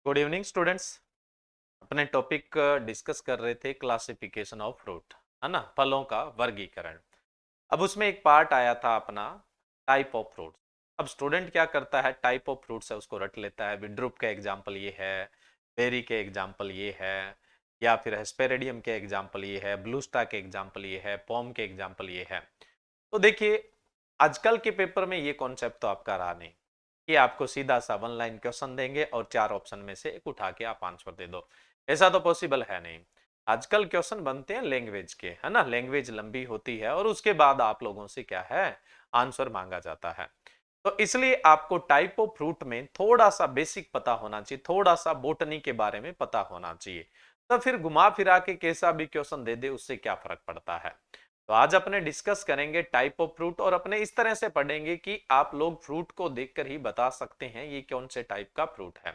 Good evening students. अपने topic discuss कर रहे थे क्लासिफिकेशन ऑफ फ्रूट, है ना, फलों का वर्गीकरण। अब उसमें एक पार्ट आया था अपना टाइप ऑफ फ्रूट्स। अब स्टूडेंट क्या करता है, टाइप ऑफ फ्रूट्स है उसको रट लेता है, विड्रूप का एग्जाम्पल ये है, बेरी के एग्जाम्पल ये है, या फिर हेस्पेरेडियम के एग्जाम्पल ये है, ब्लू स्टार के एग्जाम्पल ये है, पॉम के एग्जाम्पल ये है। तो देखिए, आजकल के पेपर में ये कॉन्सेप्ट तो आपका रहा नहीं कि आपको सीधा सा वन लाइन क्वेश्चन देंगे और चार ऑप्शन में से एक उठा के आप आंसर दे दो। ऐसा तो पॉसिबल है नहीं। आजकल क्वेश्चन बनते हैं लैंग्वेज के, है ना, लैंग्वेज लंबी होती है और उसके बाद आप लोगों से क्या है, आंसर मांगा जाता है। तो इसलिए आपको टाइप ऑफ फ्रूट में थोड़ा सा बेसिक पता होना चाहिए, थोड़ा सा बोटनी के बारे में पता होना चाहिए। तो फिर घुमा फिरा के कैसा भी क्वेश्चन दे दे उससे क्या फर्क पड़ता है। तो आज अपने डिस्कस करेंगे टाइप ऑफ फ्रूट और अपने इस तरह से पढ़ेंगे कि आप लोग फ्रूट को देखकर ही बता सकते हैं ये कौन से टाइप का फ्रूट है।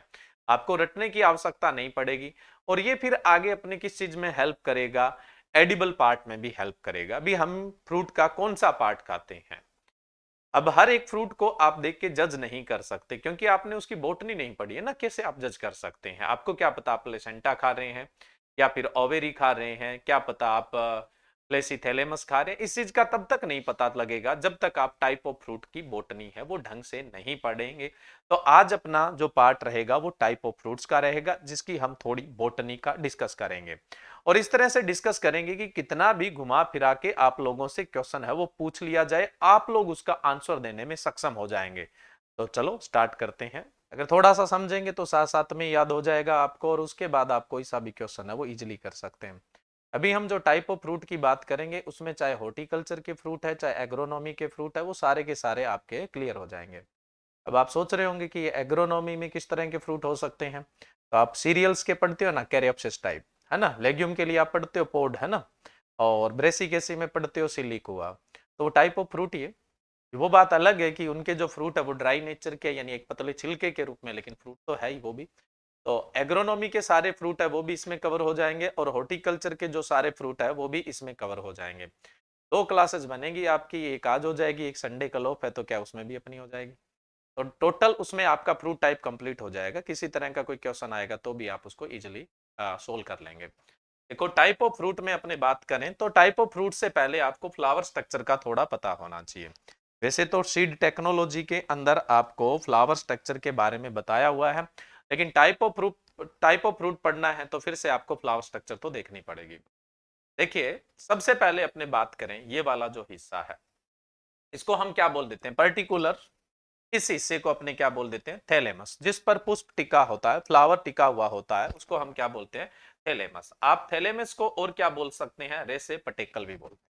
आपको रटने की आवश्यकता नहीं पड़ेगी और ये फिर आगे अपने किस चीज में हेल्प करेगा, एडिबल पार्ट में भी हेल्प करेगा। अभी हम फ्रूट का कौन सा पार्ट खाते हैं। अब हर एक फ्रूट को आप देख के जज नहीं कर सकते क्योंकि आपने उसकी बोटनी नहीं पढ़ी है ना। कैसे आप जज कर सकते हैं, आपको क्या पता आप प्लेसेंटा खा रहे हैं या फिर ओवेरी खा रहे हैं, क्या पता आप प्लेसिथेलेमस खा रहे हैं। इस चीज का तब तक नहीं पता लगेगा जब तक आप टाइप ऑफ फ्रूट की बोटनी है वो ढंग से नहीं पढ़ेंगे। तो आज अपना जो पार्ट रहेगा वो टाइप ऑफ फ्रूट्स का रहेगा जिसकी हम थोड़ी बोटनी का डिस्कस करेंगे और इस तरह से डिस्कस करेंगे कि कितना भी घुमा फिरा के आप लोगों से क्वेश्चन है वो पूछ लिया जाए, आप लोग उसका आंसर देने में सक्षम हो जाएंगे। तो चलो स्टार्ट करते हैं। अगर थोड़ा सा समझेंगे तो साथ साथ में याद हो जाएगा आपको और उसके बाद आप कोई सा भी क्वेश्चन है वो इजिली कर सकते हैं। अभी हम जो टाइप ऑफ फ्रूट की बात करेंगे उसमें चाहे हॉर्टिकल्चर के फ्रूट है चाहे एग्रोनॉमी के फ्रूट है वो सारे के सारे आपके क्लियर हो जाएंगे। अब आप सोच रहे होंगे कि ये एग्रोनॉमी में किस तरह के फ्रूट हो सकते हैं। तो आप सीरियल्स के पढ़ते हो ना, कैरियोप्सिस टाइप, है ना, लेग्यूम के लिए आप पढ़ते हो पोड, है ना, और ब्रेसिकेसी में पढ़ते हो सिलिकुआ। तो वो टाइप ऑफ फ्रूट ही है। वो बात अलग है कि उनके जो फ्रूट है वो ड्राई नेचर के यानी एक पतले छिलके के रूप में, लेकिन फ्रूट तो है ही वो भी। तो एग्रोनॉमी के सारे फ्रूट है वो भी इसमें कवर हो जाएंगे और हॉर्टिकल्चर के जो सारे फ्रूट है वो भी इसमें कवर हो जाएंगे। दो क्लासेस बनेगी आपकी, एक आज हो जाएगी, एक संडे का ऑफ है तो क्या उसमें भी अपनी हो जाएगी। तो टोटल उसमें आपका फ्रूट टाइप कंप्लीट हो जाएगा। किसी तरह का कोई क्वेश्चन आएगा तो भी आप उसको इजिली सोल्व कर लेंगे। देखो, टाइप ऑफ फ्रूट में अपने बात करें तो टाइप ऑफ फ्रूट से पहले आपको फ्लावर स्ट्रक्चर का थोड़ा पता होना चाहिए। वैसे तो सीड टेक्नोलॉजी के अंदर आपको फ्लावर स्ट्रक्चर के बारे में बताया हुआ है, लेकिन टाइप ऑफ फ्रूट पढ़ना है तो फिर से आपको फ्लावर स्ट्रक्चर तो देखनी पड़ेगी। देखिए, सबसे पहले अपने बात करें ये वाला जो हिस्सा है इसको हम क्या बोल देते हैं, पर्टिकुलर इस हिस्से को अपने क्या बोल देते हैं, थैलेमस। जिस पर पुष्प टिका होता है, फ्लावर टिका हुआ होता है, उसको हम क्या बोलते हैं, थैलेमस। आप थैलेमस को और क्या बोल सकते हैं, रेसे पटेकल भी बोलते हैं।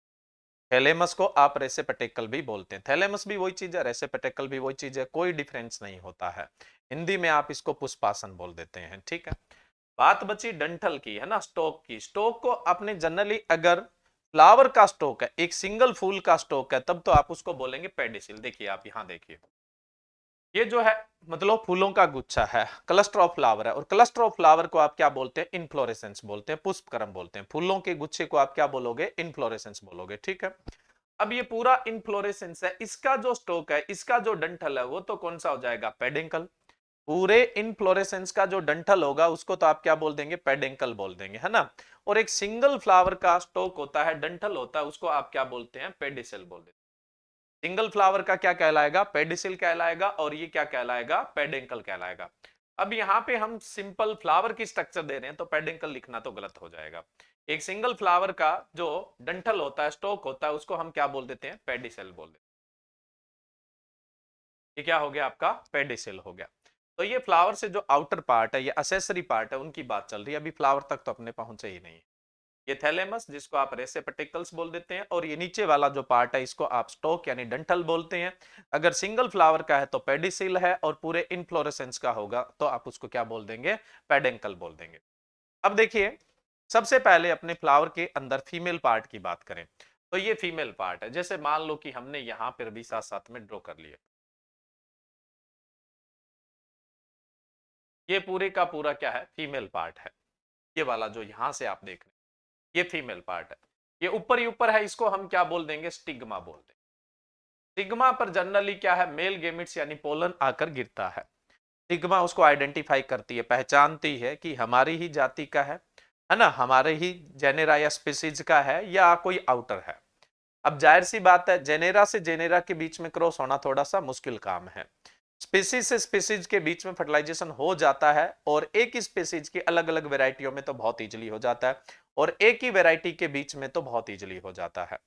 थैलेमस को आप रेसे पटेकल भी बोलते हैं। थैलेमस भी वही चीज है, रेसे पटेकल भी वही चीज है, कोई डिफरेंस नहीं होता है। हिंदी में आप इसको पुष्पासन बोल देते हैं, ठीक है। बात बची डंठल की, है ना, स्टोक की। स्टोक को आपने जनरली अगर फ्लावर का स्टोक है, एक सिंगल फूल का स्टोक है, तब तो आप उसको बोलेंगे पेडिसिल। देखिए आप यहां देखिए, ये जो है मतलब फूलों का गुच्छा है, क्लस्टर ऑफ फ्लावर है, और क्लस्टर ऑफ फ्लावर को आप क्या बोलते हैं, इनफ्लोरेसेंस बोलते हैं, पुष्पक्रम बोलते हैं। फूलों के गुच्छे को आप क्या बोलोगे, इनफ्लोरेसेंस बोलोगे, ठीक है। अब ये पूरा इनफ्लोरेसेंस है, इसका जो स्टोक है, इसका जो डंठल है वो तो कौन सा हो जाएगा, पेडेंकल। पूरे इनफ्लोरेसेंस का जो डंठल होगा उसको तो आप क्या बोल देंगे, पेडेंकल बोल देंगे, है ना। और एक सिंगल फ्लावर का स्टोक होता है, डंठल होता है, उसको आप क्या बोलते हैं, पेडिसल बोल देते हैं। सिंगल फ्लावर का क्या कहलाएगा, पेडिसिल कहलाएगा, और ये क्या कहलाएगा, पेडेंकल कहलाएगा। अब यहाँ पे हम सिंपल फ्लावर की स्ट्रक्चर दे रहे हैं तो पेडेंकल लिखना तो गलत हो जाएगा। एक सिंगल फ्लावर का जो डंठल होता है, स्टोक होता है, उसको हम क्या बोल देते हैं, पेडिसिल बोल देते हैं। ये क्या हो गया आपका, पेडिसिल हो गया। तो ये फ्लावर से जो आउटर पार्ट है, ये असेसरी पार्ट है, उनकी बात चल रही है। अभी फ्लावर तक तो अपने पहुंचे ही नहीं। ये थैलेमस जिसको आप रेसेप्टिकल्स बोल देते हैं, और ये नीचे वाला जो पार्ट है इसको आप स्टोक यानी डंठल बोलते हैं। अगर सिंगल फ्लावर का है तो पेडिसिल है, और पूरे इनफ्लोरेसेंस का होगा तो आप उसको क्या बोल देंगे, पेडेंकल बोल देंगे। अब देखिए, सबसे पहले अपने फ्लावर के अंदर फीमेल पार्ट की बात करें तो ये फीमेल पार्ट है। जैसे मान लो कि हमने यहां पर भी साथ साथ में ड्रॉ कर लिया, ये पूरे का पूरा क्या है, फीमेल पार्ट है। ये वाला जो यहां से आप देख रहे हैं ये फीमेल पार्ट है। ये ऊपर ही ऊपर है, इसको हम क्या बोल देंगे, स्टिग्मा बोल देंगे। स्टिग्मा पर जनरली क्या है, मेल गेमिट्स यानी पोलन आकर गिरता है। स्टिग्मा उसको आइडेंटिफाई करती है, पहचानती है कि हमारी ही जाति का है ना, हमारे ही जेनेरा या स्पीसीज का है या कोई आउटर है। अब जाहिर सी बात है, जेनेरा से जेनेरा के बीच में क्रॉस होना थोड़ा सा मुश्किल काम है। स्पीसीज से स्पीसीज के बीच में फर्टिलाइजेशन हो जाता है, और एक ही स्पीसीज की अलग अलग वेराइटियों में तो बहुत इजीली हो जाता है, और एक ही वेराइटी के बीच में तो बहुत इजीली हो जाता है।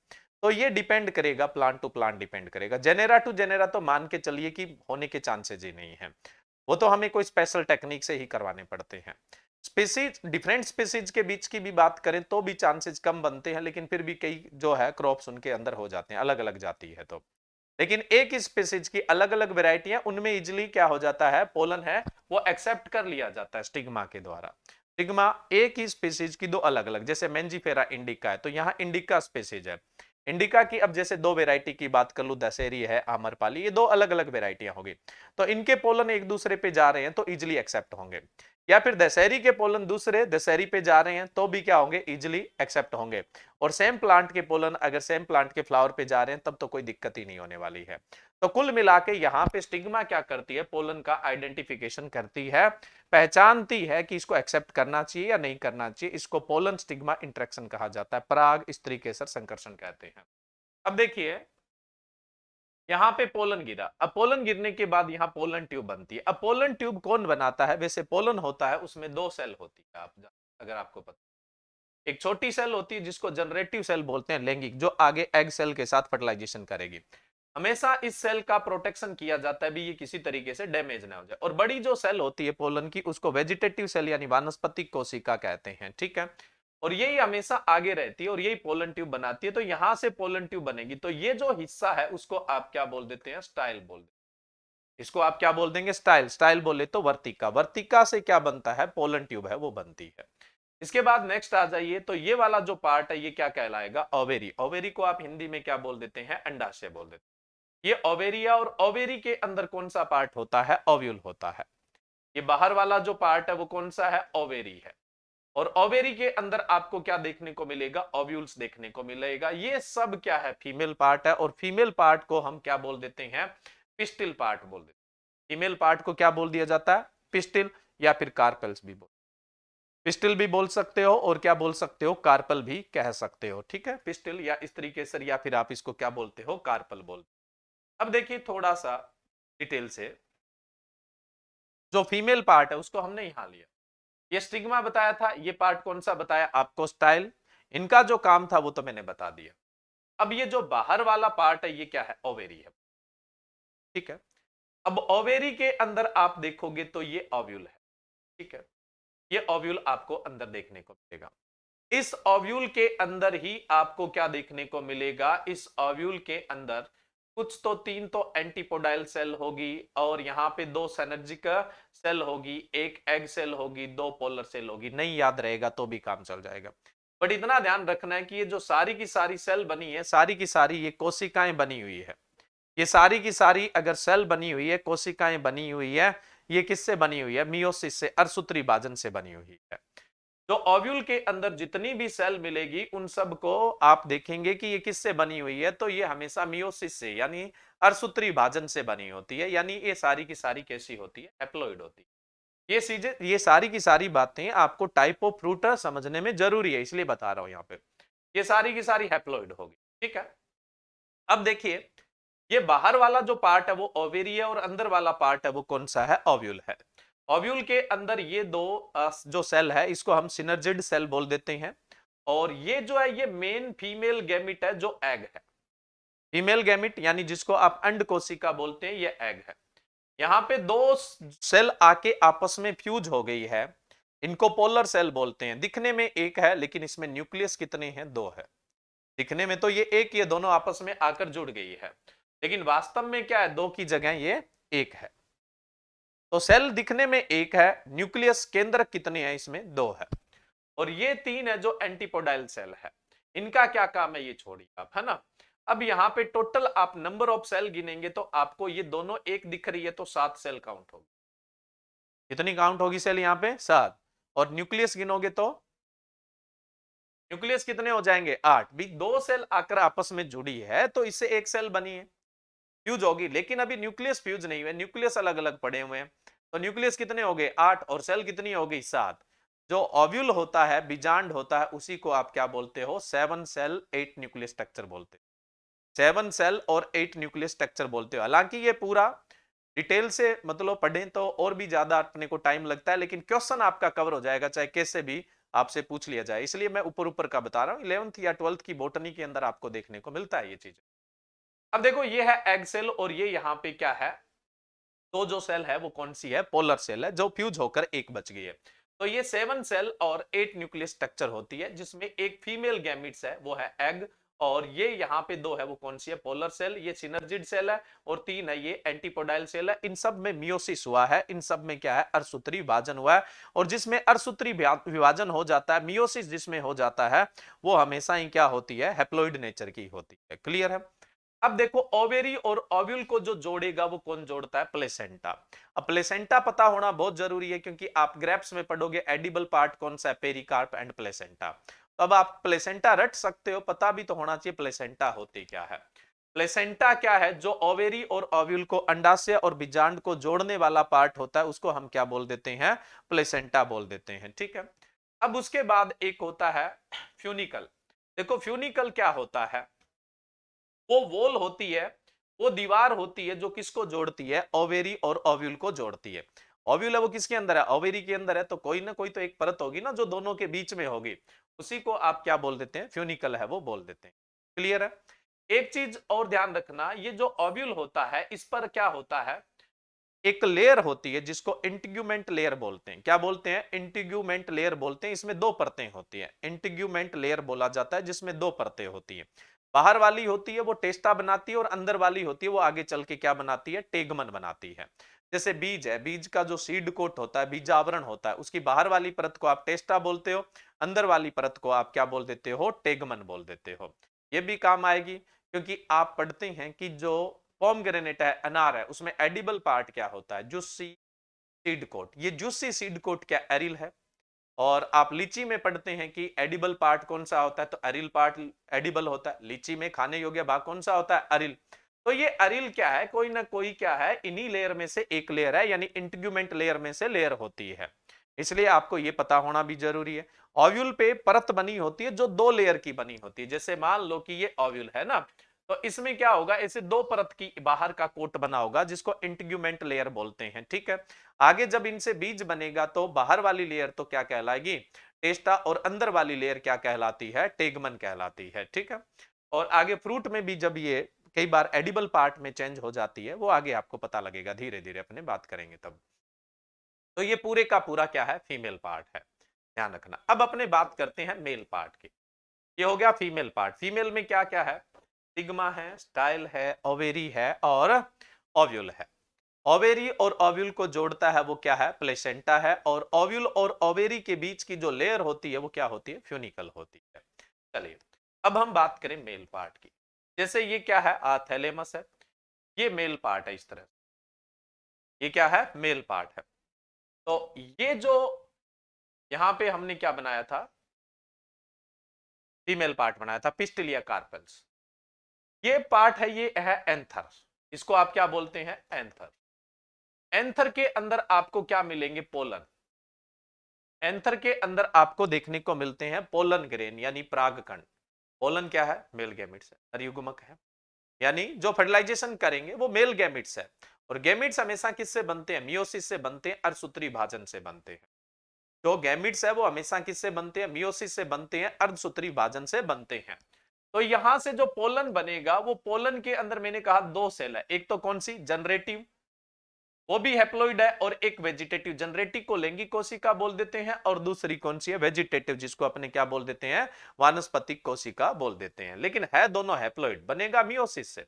तो ये डिपेंड करेगा, प्लांट टू प्लांट डिपेंड करेगा। जेनेरा टू जेनेरा तो मान के चलिए कि होने के चांसेज ही नहीं है, वो तो हमें कोई स्पेशल टेक्निक से ही करवाने पड़ते हैं। स्पीसीज, डिफरेंट स्पीसीज के बीच की भी बात करें तो भी चांसेस कम बनते हैं, लेकिन फिर भी कई जो है क्रॉप्स उनके अंदर हो जाते हैं, अलग अलग जाति है तो। लेकिन एक ही स्पीसीज की अलग अलग वेराइटियां, उनमें इजिली क्या हो जाता है, पोलन है वो एक्सेप्ट कर लिया जाता है स्टिग्मा के द्वारा। स्टिग्मा एक ही स्पीसीज की दो अलग अलग, जैसे मेंजिफेरा इंडिका है तो यहाँ इंडिका स्पीसीज है, इंडिका की अब जैसे दो वेराइटी की बात कर लूं, दशहरी है, आम्रपाली, ये दो अलग अलग वेराइटियां होगी, तो इनके पोलन एक दूसरे पे जा रहे हैं तो इजिली एक्सेप्ट होंगे। या फिर दशहरी के पोलन दूसरे दशहरी पे जा रहे हैं तो भी क्या होंगे, इजिली एक्सेप्ट होंगे। और सेम प्लांट के पोलन अगर सेम प्लांट के फ्लावर पे जा रहे हैं तब तो कोई दिक्कत ही नहीं होने वाली है। तो कुल मिला के यहाँ पे स्टिग्मा क्या करती है, पोलन का आइडेंटिफिकेशन करती है, पहचानती है कि इसको एक्सेप्ट करना चाहिए या नहीं करना चाहिए। इसको पोलन स्टिग्मा इंटरेक्शन कहा जाता है, पराग स्त्री केसर संकर्षण कहते हैं। अब देखिए यहाँ पे पोलन गिरा, अब पोलन गिरने के बाद यहाँ पोलन ट्यूब बनती है। अब पोलन ट्यूब कौन बनाता है, वैसे पोलन होता है उसमें दो सेल होती है, आप अगर आपको पता, एक छोटी सेल होती है जिसको जनरेटिव सेल बोलते हैं, लैंगिक, जो आगे एग सेल के साथ फर्टिलाइजेशन करेगी। हमेशा इस सेल का प्रोटेक्शन किया जाता है भी, ये किसी तरीके से डैमेज ना हो जाए। और बड़ी जो सेल होती है पोलन की, उसको वेजिटेटिव सेल यानी वानस्पतिक कोशिका कहते हैं, ठीक है। और यही हमेशा आगे रहती है और यही पोलन ट्यूब बनाती है। तो यहां से पोलन ट्यूब बनेगी, तो ये जो हिस्सा है उसको आप क्या बोल देते हैं, स्टाइल बोल देते हैं। इसको आप क्या बोल देंगे, स्टाइल। स्टाइल बोले तो वर्तिका, वर्तिका से क्या बनता है, पोलन ट्यूब है वो बनती है। इसके बाद नेक्स्ट आ जाइए, तो ये वाला जो पार्ट है ये क्या कहलाएगा, ओवेरी। ओवेरी को आप हिंदी में क्या बोल देते हैं, अंडाशय बोल देते हैं। ये ओवेरिया, और ओवेरी के अंदर कौन सा पार्ट होता है, ओव्यूल होता है। ये बाहर वाला जो पार्ट है वो कौन सा है, ओवेरी है। और ओवेरी के अंदर आपको क्या देखने को मिलेगा, ओव्यूल्स देखने को मिलेगा। ये सब क्या है, फीमेल पार्ट है, और फीमेल पार्ट को हम क्या बोल देते हैं, पिस्टिल पार्ट बोल देते हैं। फीमेल पार्ट को क्या बोल दिया जाता है, पिस्टिल, या फिर कार्पेल्स भी बोल, पिस्टिल भी बोल सकते हो और क्या बोल सकते हो, कार्पल भी कह सकते हो, ठीक है। पिस्टिल या इस तरीके से, या फिर आप इसको क्या बोलते हो, कार्पल बोल। अब देखिए थोड़ा सा डिटेल से, जो फीमेल पार्ट है उसको हमने यहां लिया, ये स्टिग्मा बताया था, ये पार्ट कौन सा बताया आपको, स्टाइल। इनका जो काम था वो तो मैंने बता दिया। अब ये जो बाहर वाला पार्ट है ये क्या है, ओवेरी है, ठीक है। अब ओवेरी के अंदर आप देखोगे तो ये ओव्यूल है, ठीक है। ये ओव्यूल आपको अंदर देखने को मिलेगा। इस ओव्यूल के अंदर ही आपको क्या देखने को मिलेगा, इस ओव्यूल के अंदर कुछ तो तीन तो एंटीपोडाइल सेल होगी, और यहां पे दो सिनर्जिक सेल होगी, एक एग सेल होगी, दो पोलर सेल होगी। नहीं याद रहेगा तो भी काम चल जाएगा, बट इतना ध्यान रखना है कि ये जो सारी की सारी सेल बनी है, सारी की सारी ये कोशिकाएं बनी हुई है। ये सारी की सारी अगर सेल बनी हुई है, कोशिकाएं बनी हुई है, ये किससे बनी हुई है, मियोसिस से, अर्धसूत्री विभाजन से बनी हुई है। जो ओव्यूल के अंदर जितनी भी सेल मिलेगी उन सब को आप देखेंगे कि ये किससे बनी हुई है, तो ये हमेशा मियोसिस से यानी अर्धसूत्री विभाजन से बनी होती है। यानी ये सारी की सारी कैसी होती है, हैप्लॉइड होती है। ये सारी की सारी बातें आपको टाइप ऑफ फ्रूट समझने में जरूरी है, इसलिए बता रहा हूं यहाँ पे। ये सारी की सारी हैप्लॉइड होगी, ठीक है। अब देखिए ये बाहर वाला जो पार्ट है वो ओवेरी है, और अंदर वाला पार्ट है वो कौन सा है, ओव्यूल है। ओव्यूल के अंदर ये दो जो सेल है इसको हम सिनर्जिड सेल बोल देते हैं। और ये जो है ये मेन फीमेल गैमिट है जो एग है, फीमेल गैमिट यानी जिसको आप अंड कोशिका बोलते हैं, ये एग है। यहाँ पे दो सेल आके आपस में फ्यूज हो गई है, इनको पोलर सेल बोलते हैं। दिखने में एक है लेकिन इसमें न्यूक्लियस कितने हैं, दो है। दिखने में तो ये एक, ये दोनों आपस में आकर जुड़ गई है, लेकिन वास्तव में क्या है, दो की जगह ये एक है। तो सेल दिखने में एक है, न्यूक्लियस केंद्र कितने हैं, इसमें दो है। और ये तीन है जो एंटीपोडाइल सेल है। इनका क्या काम है ये छोड़िए आप, है ना। अब यहाँ पे टोटल आप नंबर ऑफ सेल गिनेंगे तो आपको ये दोनों एक दिख रही है तो 7 सेल काउंट होगी। कितनी काउंट होगी सेल यहाँ पे, 7। और न्यूक्लियस गिनोगे तो न्यूक्लियस कितने हो जाएंगे, 8 भी। दो सेल आकर आपस में जुड़ी है तो इससे एक सेल बनी है, फ्यूज होगी। लेकिन अभी न्यूक्लियस फ्यूज नहीं हुए, न्यूक्लियस अलग अलग पड़े हुए हैं। तो न्यूक्लियस कितने हो गए 8 और सेल कितनी हो गई 7। जो ओव्यूल होता है बीजांड होता है उसी को आप क्या बोलते हो 7 सेल 8 न्यूक्लियस स्ट्रक्चर बोलते हो। 7 सेल और 8 न्यूक्लियस स्ट्रक्चर बोलते हो। हालांकि ये पूरा डिटेल से मतलब पढ़ें तो और भी ज्यादा अपने को टाइम लगता है, लेकिन क्वेश्चन आपका कवर हो जाएगा चाहे कैसे भी आपसे पूछ लिया जाए, इसलिए मैं ऊपर ऊपर का बता रहा हूं। 11th या 12th की बॉटनी के अंदर आपको देखने को मिलता है ये चीज। अब देखो ये है एग सेल और ये यहाँ पे क्या है, तो जो सेल है वो कौन सी है, पोलर सेल है जो फ्यूज होकर एक बच गई है। तो ये 7 सेल और 8 न्यूक्लियस स्ट्रक्चर होती है जिसमें एक फीमेल गैमिट्स है वो है एग, और ये यहाँ पे दो है वो कौन सी है, पोलर सेल, ये सिनर्जिड सेल है, और 3 है ये एंटीपोडाइल सेल है। इन सब में मियोसिस हुआ है, इन सब में क्या है अर्धसूत्री विभाजन हुआ है, और जिसमें अर्धसूत्री विभाजन हो जाता है, मियोसिस जिसमें हो जाता है, वो हमेशा ही क्या होती है हैप्लॉइड नेचर की होती है। क्लियर है। अब देखो ओवेरी और ओव्यूल को जो जोड़ेगा वो कौन जोड़ता है, प्लेसेंटा। अब प्लेसेंटा पता होना बहुत जरूरी है क्योंकि आप ग्रेप्स में पढ़ोगे एडिबल पार्ट कौन सा है, पेरिकार्प एंड प्लेसेंटा। तो अब आप प्लेसेंटा रट सकते हो, पता भी तो होना चाहिए प्लेसेंटा होती क्या है। प्लेसेंटा क्या है, जो ओवेरी और ओव्यूल को अंडाशय और बीजांड को जोड़ने वाला पार्ट होता है उसको हम क्या बोल देते हैं, प्लेसेंटा बोल देते हैं। ठीक है। अब उसके बाद एक होता है फ्यूनिकल। देखो फ्यूनिकल क्या होता है, वो वॉल होती है, वो दीवार होती है जो किसको जोड़ती है, ओवेरी और ओव्यूल को जोड़ती है। ओव्यूल है वो किसके अंदर है, ओवेरी के अंदर है, तो कोई ना कोई तो एक परत होगी ना जो दोनों के बीच में होगी, उसी को आप क्या बोल देते हैं, फ्यूनिकल है वो बोल देते हैं। क्लियर है। एक चीज और ध्यान रखना, ये जो ओव्यूल होता है इस पर क्या होता है, एक लेयर होती है जिसको इंटीग्यूमेंट लेयर बोलते हैं। क्या बोलते हैं, इंटीग्यूमेंट लेयर बोलते हैं। इसमें दो परतें होती है, इंटीग्यूमेंट लेयर बोला जाता है जिसमें दो परतें होती है। बाहर वाली होती है वो टेस्टा बनाती है, और अंदर वाली होती है वो आगे चल के क्या बनाती है, टेगमन बनाती है। जैसे बीज है, बीज का जो सीड कोट होता है, बीजावरण होता है, उसकी बाहर वाली परत को आप टेस्टा बोलते हो, अंदर वाली परत को आप क्या बोल देते हो, टेगमन बोल देते हो। ये भी काम आएगी क्योंकि आप पढ़ते हैं कि जो पोमग्रेनेट है, अनार है, उसमें एडिबल पार्ट क्या होता है, जूसी सीड कोट। ये जूसी सीड कोट क्या एरिल है। और आप लीची में पढ़ते हैं कि एडिबल पार्ट कौन सा होता है, तो अरिल पार्ट एडिबल होता है। लीची में खाने योग्य भाग कौन सा होता है, अरिल। तो ये अरिल क्या है, कोई ना कोई क्या है, इन्हीं लेयर में से एक लेयर है, यानी इंटीग्यूमेंट लेयर में से लेयर होती है। इसलिए आपको ये पता होना भी जरूरी है। ओव्यूल पे परत बनी होती है जो दो लेयर की बनी होती है। जैसे मान लो कि ये ओव्यूल है ना, तो इसमें क्या होगा, ऐसे दो परत की बाहर का कोट बना होगा जिसको इंटीग्यूमेंट लेयर बोलते हैं। ठीक है। आगे जब इनसे बीज बनेगा तो बाहर वाली लेयर तो क्या कहलाएगी, टेस्टा, और अंदर वाली लेयर क्या कहलाती है, टेगमन कहलाती है। ठीक है। और आगे फ्रूट में भी जब ये कई बार एडिबल पार्ट में चेंज हो जाती है, वो आगे आपको पता लगेगा, धीरे धीरे अपने बात करेंगे तब। तो ये पूरे का पूरा क्या है, फीमेल पार्ट है, ध्यान रखना। अब अपने बात करते हैं मेल पार्ट की। ये हो गया फीमेल पार्ट। फीमेल में क्या क्या है, सिग्मा है, स्टाइल है, ओवेरी है और ओव्यूल है। ओवेरी और ओव्यूल को जोड़ता है वो क्या है, प्लेसेंटा है, और ओव्यूल और ओवेरी के बीच की जो लेयर होती है वो क्या होती है, फ्यूनिकल होती है। चलिए अब हम बात करें मेल पार्ट की। जैसे ये क्या है, थैलेमस है, ये मेल पार्ट है। इस तरह ये क्या है, मेल पार्ट है। तो ये जो यहां पे हमने क्या बनाया था, फीमेल पार्ट बनाया था, पिस्टिलिया कार्पेल्स। ये पार्ट है, ये है एंथर। इसको आप क्या बोलते हैं, एंथर। एंथर के अंदर आपको क्या मिलेंगे, पोलन। एंथर के अंदर आपको देखने को मिलते हैं पोलन ग्रेन यानी परागकण। पोलन क्या है, मेल गैमिट्स है, नरयुग्मक है, यानी जो फर्टिलाइजेशन करेंगे वो मेल गैमिट्स है। और गैमिट्स हमेशा किससे बनते हैं, मियोसिस से बनते हैं, अर्धसूत्री विभाजन से बनते हैं। जो गैमिट्स है वो हमेशा किससे बनते हैं, मियोसिस से बनते हैं, अर्धसूत्री विभाजन से बनते हैं। तो यहां से जो पोलन बनेगा, वो पोलन के अंदर मैंने कहा दो सेल है, एक तो कौन सी, जनरेटिव, वो भी हैप्लॉइड है, और एक वेजिटेटिव। जनरेटिव को लैंगिक कोशिका बोल देते हैं, और दूसरी कौन सी है, वेजिटेटिव, जिसको अपने क्या बोल देते हैं, वानस्पतिक कोशिका बोल देते हैं। लेकिन है दोनों हैप्लॉइड, बनेगा मियोसिस से।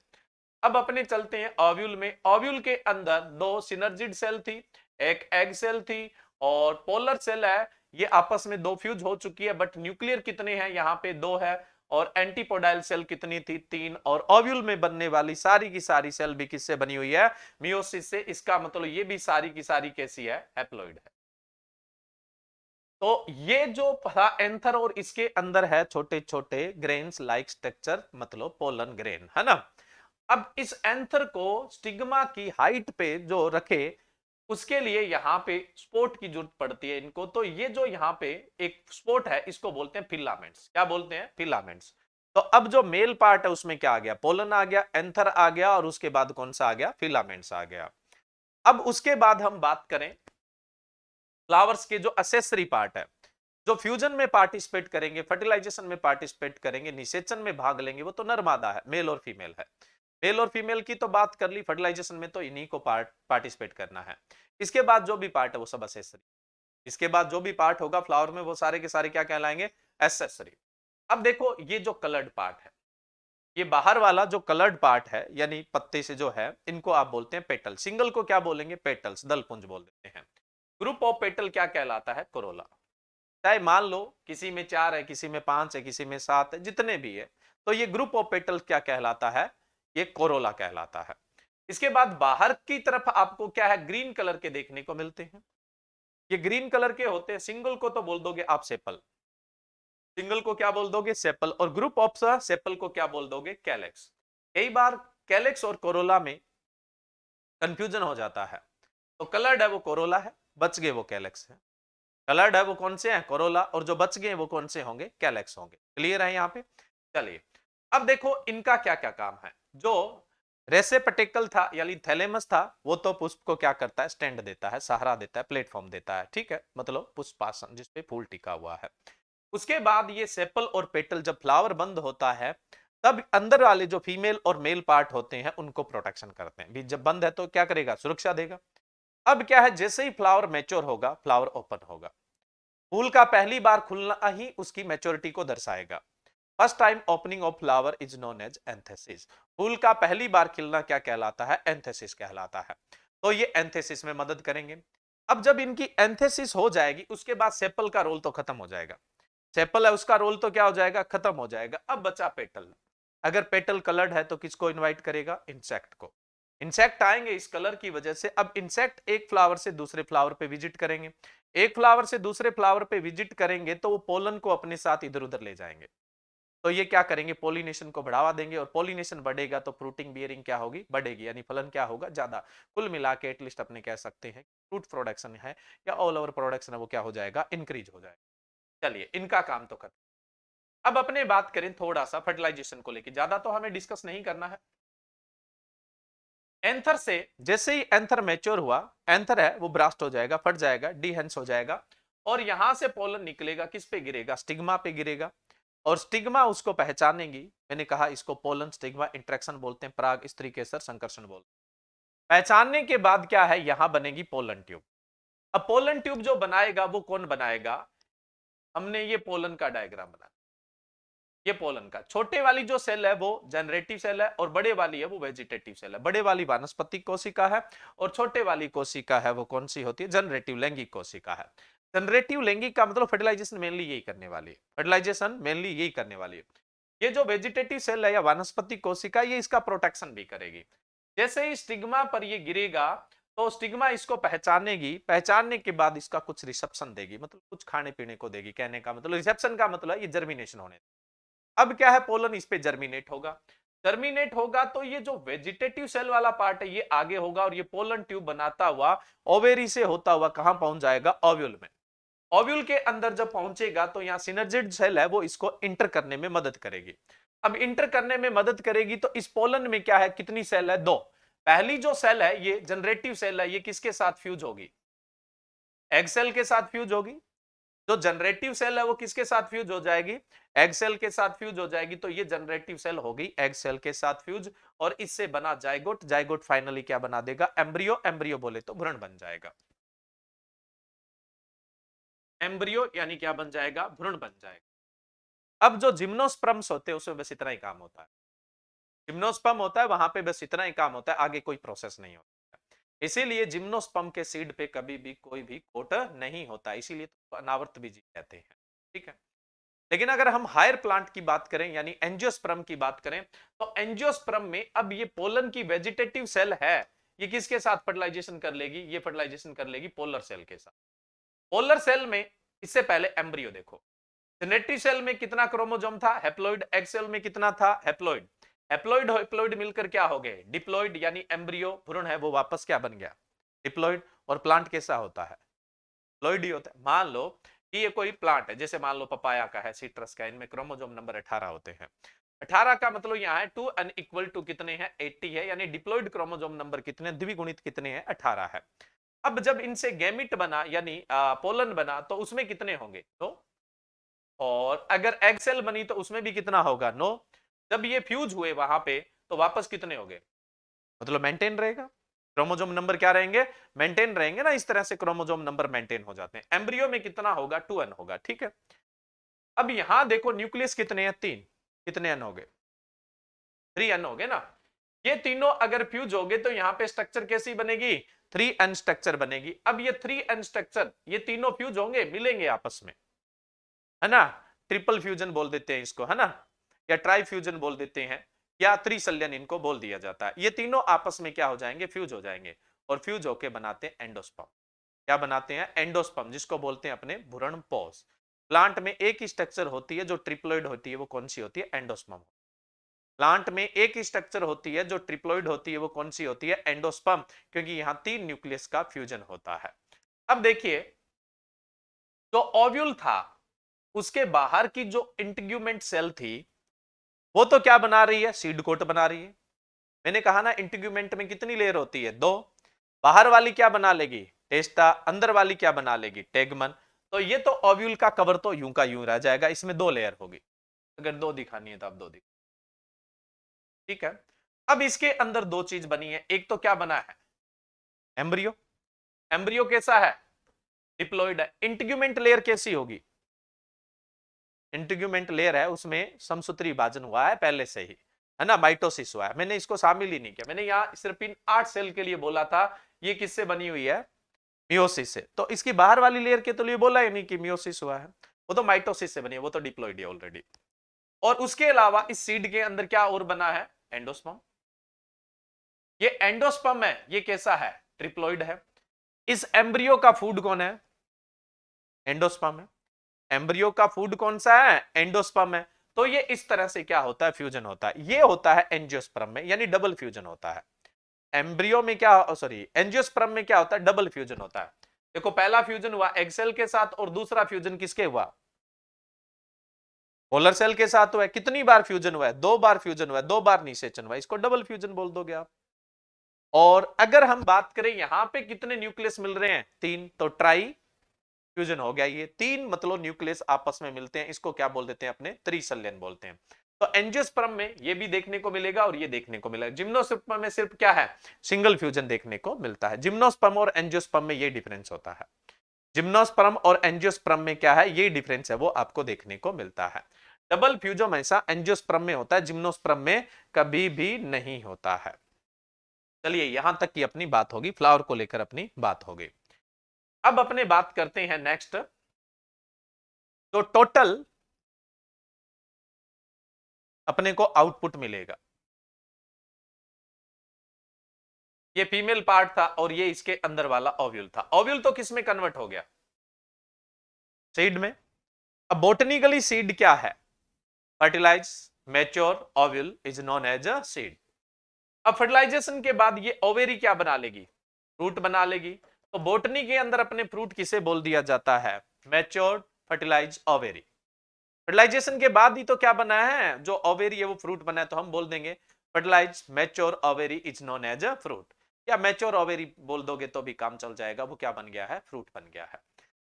अब अपने चलते हैं ओव्यूल में। ओव्यूल के अंदर दो सिनर्जिड सेल थी, एक एग सेल थी, और पोलर सेल है। ये आपस में दो फ्यूज हो चुकी है, बट न्यूक्लियर कितने हैं, यहाँ पे दो है। और एंटीपोडाइल सेल कितनी थी, 3। और ओव्यूल में बनने वाली सारी की सारी सेल भी किससे बनी हुई है, मियोसिस से। इसका मतलब ये भी सारी की सारी कैसी है, हैप्लॉइड है। तो ये जो था एंथर, और इसके अंदर है छोटे छोटे ग्रेन्स लाइक स्ट्रक्चर, मतलब पोलन ग्रेन, है ना। अब इस एंथर को स्टिग्मा की हाइट पे जो रखे, उसके लिए यहाँ पे स्पोर्ट की जरूरत पड़ती है इनको। तो ये जो यहाँ पे एक स्पोर्ट है इसको बोलते हैं फिलामेंट्स। क्या बोलते हैं? फिलामेंट्स। तो अब जो मेल पार्ट है उसमें क्या आ गया? पोलन आ गया, एंथर आ गया, और उसके बाद कौन सा आ गया? फिलामेंट्स आ गया। अब उसके बाद हम बात करें फ्लावर्स के जो असेसरी पार्ट है, जो फ्यूजन में पार्टिसिपेट करेंगे, फर्टिलाइजेशन में पार्टिसिपेट करेंगे, निषेचन में भाग लेंगे, वो तो नर मादा है, मेल और फीमेल है। मेल और फीमेल की तो बात कर ली, फर्टिलाइजेशन में तो इन्हीं को पार्टिसिपेट करना है। इसके बाद जो भी पार्ट है वो सब असेसरी। इसके बाद जो भी पार्ट होगा फ्लावर में वो सारे के सारे क्या कहलाएंगे? एसेसरी। अब देखो ये जो कलर्ड पार्ट है, ये बाहर वाला जो कलर्ड पार्ट है यानी पत्ते से जो है, इनको आप बोलते हैं पेटल। सिंगल को क्या बोलेंगे? पेटल्स, दलपुंज बोल देते हैं। ग्रुप ऑफ पेटल क्या कहलाता है? कोरोला। चाहे मान लो किसी में 4 है, किसी में 5 है, किसी में 7 है, जितने भी है, तो ये ग्रुप ऑफ पेटल क्या कहलाता है? ये कोरोला कहलाता है। इसके बाद बाहर की तरफ आपको क्या है? ग्रीन कलर के देखने को मिलते हैं। ये ग्रीन कलर के होते हैं। सिंगल को तो बोल दोगे आप सेपल, सिंगल को क्या बोल दोगे? सेपल। और ग्रुप ऑफ सेपल को क्या बोल दोगे? कैलेक्स। कई बार कैलेक्स और कोरोला में कंफ्यूजन हो जाता है। तो कलर्ड है वो कोरोला है, बच गए वो कैलेक्स है। कलर्ड है वो कौन से हैं? कोरोला। और जो बच गए वो कौन से होंगे? कैलेक्स होंगे। क्लियर है यहाँ पे? चलिए अब देखो इनका क्या क्या काम है। जो रेसेप्टेकल था यानी थैलेमस था, वो तो पुष्प को क्या करता है? स्टैंड देता है, सहारा देता है, प्लेटफॉर्म देता है, ठीक है, मतलब पुष्पासन जिसपे फूल टिका हुआ है। उसके बाद ये सेपल और पेटल, जब फ्लावर बंद होता है तब अंदर वाले जो फीमेल और मेल पार्ट होते हैं उनको प्रोटेक्शन करते हैं। भी जब बंद है तो क्या करेगा? सुरक्षा देगा। अब क्या है, जैसे ही फ्लावर मैच्योर होगा, फ्लावर ओपन होगा। फूल का पहली बार खुलना ही उसकी मैच्योरिटी को दर्शाएगा। First time opening of flower is known as anthesis. फूल का पहली बार खिलना क्या कहलाता है? एंथेसिस कहलाता है। तो ये एंथेसिस में मदद करेंगे। अब जब इनकी एंथेसिस हो जाएगी उसके बाद सेपल का रोल तो खत्म हो जाएगा। सेपल है उसका रोल तो क्या हो जाएगा? खत्म हो जाएगा। अब बचा पेटल। अगर पेटल कलर्ड है तो किसको इनवाइट करेगा? इंसेक्ट को। इंसेक्ट आएंगे इस कलर की वजह से। अब इंसेक्ट एक फ्लावर से दूसरे फ्लावर पे विजिट करेंगे। एक फ्लावर से दूसरे फ्लावर पे विजिट करेंगे तो वो पोलन को अपने साथ इधर उधर ले जाएंगे। तो ये क्या करेंगे? पोलिनेशन को बढ़ावा देंगे। और पोलिनेशन बढ़ेगा तो फ्रूटिंग बियरिंग क्या होगी? बढ़ेगी, यानी फलन क्या होगा? ज्यादा। कुल मिला के एटलीस्ट अपने कह सकते हैं फ्रूट प्रोडक्शन है या ऑल ओवर प्रोडक्शन है वो क्या हो जाएगा? इंक्रीज हो जाएगा। चलिए इनका काम तो खत्म। अब अपने बात करें थोड़ा सा फर्टिलाइजेशन को लेकर, ज्यादा तो हमें डिस्कस नहीं करना है। एंथर से जैसे ही एंथर मैच्योर हुआ, एंथर है वो ब्रास्ट हो जाएगा, फट जाएगा, डिहेंस हो जाएगा, और यहां से पोलन निकलेगा। किस पे गिरेगा? स्टिग्मा पे गिरेगा। और स्टिग्मा उसको पहचानेगी। मैंने कहा इसको पोलन स्टिग्मा इंटरेक्शन बोलते हैं, पराग स्त्री केसर संकर्षण बोलते हैं। पहचानने के बाद क्या है? यहां बनेगी पोलन ट्यूब। अब पोलन ट्यूब जो बनाएगा वो कौन बनाएगा? हमने ये पोलन का डायग्राम बनाया। ये पोलन का छोटे वाली जो सेल है वो जनरेटिव सेल है, और बड़े वाली है वो वेजिटेटिव सेल है। बड़े वाली वानस्पतिक कोशिका है, और छोटे वाली कोशिका है वो कौन सी होती है? जनरेटिव लैंगिक कोशिका है। जनरेटिव लैंगिक का मतलब फर्टिलाइजेशन मेनली यही करने वाली है। फर्टिलाइजेशन मेनली यही करने वाली है। ये जो वेजिटेटिव सेल है या वानस्पतिक कोशिका, ये इसका प्रोटेक्शन भी करेगी। जैसे ही स्टिग्मा पर ये गिरेगा तो स्टिग्मा इसको पहचानेगी। पहचानने के बाद इसका कुछ रिसेप्शन देगी, मतलब कुछ खाने पीने को देगी। कहने का मतलब, रिसेप्शन का मतलब ये जर्मिनेशन होने। अब क्या है? पोलन इस पे जर्मिनेट होगा। जर्मिनेट होगा तो ये जो वेजिटेटिव सेल वाला पार्ट है ये आगे होगा, और ये पोलन ट्यूब बनाता हुआ ओवेरी से होता हुआ कहां पहुंच जाएगा? ओव्यूल में। ओव्यूल के अंदर जब पहुंचेगा तो यहाँ सिनर्जिड सेल है वो इसको इंटर करने में मदद करेगी। अब इंटर करने में मदद करेगी तो इस पोलन में क्या है? कितनी सेल है? 2। पहली जो सेल है ये जनरेटिव सेल है, ये किसके साथ फ्यूज होगी? एग सेल के साथ फ्यूज होगी। जो जनरेटिव सेल है वो किसके साथ फ्यूज हो जाएगी? एग सेल के साथ फ्यूज हो जाएगी। तो ये जनरेटिव सेल होगी एग सेल के साथ फ्यूज, और इससे बना जाइगोट। जाइगोट फाइनली क्या बना देगा? एम्ब्रियो। एम्ब्रियो बोले तो भ्रूण बन जाएगा। एम्ब्रियो यानी क्या बन जाएगा? भ्रूण बन जाएगा। अब जो जिम्नोस्पर्म्स होते हैं उसमें बस इतना ही काम होता है। जिम्नोस्पर्म होता है वहां पे बस इतना ही काम होता है, आगे कोई प्रोसेस नहीं होता। इसीलिए जिम्नोस्पर्म के सीड पे कभी भी कोई भी कोट नहीं होता, इसीलिए तो अनावर्त बीजी कहते हैं। ठीक है। लेकिन अगर हम हायर प्लांट की बात करें यानी एंजियोस्पर्म की बात करें, तो एंजियोस्पर्म में अब ये पोलन की वेजिटेटिव सेल है, ये किसके साथ फर्टिलाइजेशन कर लेगी? ये फर्टिलाइजेशन कर लेगी पोलर सेल के साथ। पोलर सेल में इससे पहले एम्ब्रियो देखो। जेनेटिक सेल में कितना क्रोमोसोम था? हैप्लॉइड। एग सेल में कितना था? हैप्लॉइड। हैप्लॉइड मिलकर क्या हो गए? डिप्लॉइड, यानी एम्ब्रियो भ्रूण है वो वापस क्या बन गया? डिप्लॉइड। और प्लांट कैसा होता है, डिप्लॉइड ही होता है। मान लो कि ये कोई प्लांट है, जैसे मान लो पपाया का है, सिट्रस का है, इनमें क्रोमोसोम नंबर 18 होते हैं। 18 का मतलब यहाँ है 2 अनइक्वल टू कितने हैं, 80 है, यानी डिप्लॉइड क्रोमोसोम नंबर कितने, द्विगुणित कितने हैं, 18 है। अब जब इनसे गैमिट बना यानी पोलन बना तो उसमें कितने होंगे, 9। और अगर एग सेल बनी तो उसमें भी कितना होगा, 9। जब ये फ्यूज हुए वहां पे तो वापस कितने हो गए, मतलब मेंटेन रहेगा। क्रोमोसोम नंबर क्या रहेंगे, मेंटेन रहेंगे ना, इस तरह से क्रोमोसोम नंबर मेंटेन हो जाते हैं। एम्ब्रियो में कितना होगा, 2n होगा, ठीक है। अब यहां देखो न्यूक्लियस कितने हैं, 3, कितने n हो गए, 3n हो गए ना। ये तीनों अगर फ्यूज हो गए तो यहां पे स्ट्रक्चर कैसी बनेगी, 3n स्ट्रक्चर बनेगी। अब ये 3n स्ट्रक्चर, ये तीनों फ्यूज होंगे, मिलेंगे आपस में, है ना। ट्रिपल फ्यूजन बोल देते हैं इसको, है ना, या ट्राई फ्यूजन बोल देते हैं, या त्रिसल्यन इनको बोल दिया जाता है। ये तीनों आपस में क्या हो जाएंगे, फ्यूज हो जाएंगे, और फ्यूज होके बनाते हैं एंडोस्पर्म। क्या बनाते हैं, एंडोस्पर्म, जिसको बोलते हैं अपने भ्रूणपोष। प्लांट में एक ही स्ट्रक्चर होती है जो ट्रिप्लॉइड होती है, वो कौन सी होती है, एंडोस्पर्म। प्लांट में एक ही स्ट्रक्चर होती है जो ट्रिप्लॉइड होती है, वो कौन सी होती है, एंडोस्पर्म, क्योंकि यहां 3 न्यूक्लियस का फ्यूजन होता है। अब देखिए, जो ओव्यूल था उसके बाहर की जो इंटीग्यूमेंट सेल थी, वो तो क्या बना रही है, सीड कोट बना रही है। मैंने कहा ना इंटीग्यूमेंट में कितनी लेयर होती है, 2। बाहर वाली क्या बना लेगी, टेस्टा, अंदर वाली क्या बना लेगी, टेगमन। तो ये तो ओव्यूल का कवर तो यूं का यूं रह जाएगा, इसमें 2 लेयर होगी। अगर 2 दिखानी है तो आप 2 दिखा, ठीक है। अब इसके अंदर 2 चीज बनी है, एक तो क्या बना है, एम्ब्रियो। एम्ब्रियो कैसा है, डिप्लॉइड है। इंटीग्यूमेंट लेयर कैसी होगी, इंटीग्यूमेंट लेयर है उसमें समसूत्री विभाजन हुआ है पहले से ही, है ना, माइटोसिस हुआ है। मैंने इसको शामिल ही नहीं किया, मैंने यहाँ सिर्फ इन 8 सेल के लिए बोला था, ये किससे बनी हुई है, मियोसिस से। तो इसकी बाहर वाली लेयर के तो लिए बोला ही नहीं कि मियोसिस हुआ है, वो तो माइटोसिस से बनी है, वो तो डिप्लॉइड है ऑलरेडी। और उसके अलावा इस सीड के अंदर क्या और बना है, एंडोस्पर्म। ये एंडोस्पर्म है, ये कैसा है, ट्रिप्लॉइड है। इस एम्ब्रियो का फूड कौन है, एंडोस्पर्म है। एम्ब्रियो का फूड कौन सा है, एंडोस्पर्म है। तो ये इस तरह से क्या होता है, फ्यूजन होता है। ये होता है एंजियोस्पर्म में, यानी डबल फ्यूजन होता है। एम्ब्रियो में क्या, सॉरी, एंजियोस्पर्म में क्या होता है, डबल फ्यूजन होता है। देखो पहला फ्यूजन हुआ एग सेल के साथ, और दूसरा फ्यूजन किसके हुआ, पोलर सेल के साथ हुआ है। कितनी बार फ्यूजन हुआ है, 2 बार फ्यूजन हुआ है, 2 बार निषेचन हुआ है, इसको डबल फ्यूजन बोल दोगे आप। और अगर हम बात करें यहां पे कितने न्यूक्लियस मिल रहे हैं, 3, तो ट्राई फ्यूजन हो गया। ये 3 मतलब न्यूक्लियस आपस में मिलते हैं, इसको क्या बोल देते हैं, अपने त्रिसल्यन बोलते हैं। तो एंजियोस्पर्म में ये भी देखने को मिलेगा और ये देखने को मिलेगा। जिम्नोस्पर्म में सिर्फ क्या है, सिंगल फ्यूजन देखने को मिलता है। जिम्नोस्पर्म और एंजियोस्पर्म में ये डिफरेंस होता है। जिम्नोस्पर्म और एंजियोस्पर्म में क्या है, ये डिफरेंस है, वो आपको देखने को मिलता है। डबल फ्यूजन हमेशा एंजियोस्पर्म में होता है, जिम्नोस्पर्म में कभी भी नहीं होता है। चलिए यहां तक की अपनी बात होगी, फ्लावर को लेकर अपनी बात होगी। अब अपने बात करते हैं नेक्स्ट, तो टोटल अपने को आउटपुट मिलेगा। ये फीमेल पार्ट था और ये इसके अंदर वाला ओव्यूल था। ओव्यूल तो किस में कन्वर्ट हो गया, सीड में। अब बोटनिकली सीड क्या है, fertilise mature ovule is known as a seed. अब फर्टिलाइजेशन के बाद ये ओवेरी क्या बना लेगी, फ्रूट बना लेगी। तो बोटनी के अंदर अपने फ्रूट किसे बोल दिया जाता है, मैच्योर फर्टिलाइज ओवेरी। फर्टिलाइजेशन के बाद ही तो क्या बना है, जो ओवेरी है वो फ्रूट बना है, तो हम बोल देंगे fertilise mature ovary is known as a fruit. या मैच्योर ओवेरी बोल दोगे तो भी काम चल जाएगा, वो क्या बन गया है, फ्रूट बन गया है।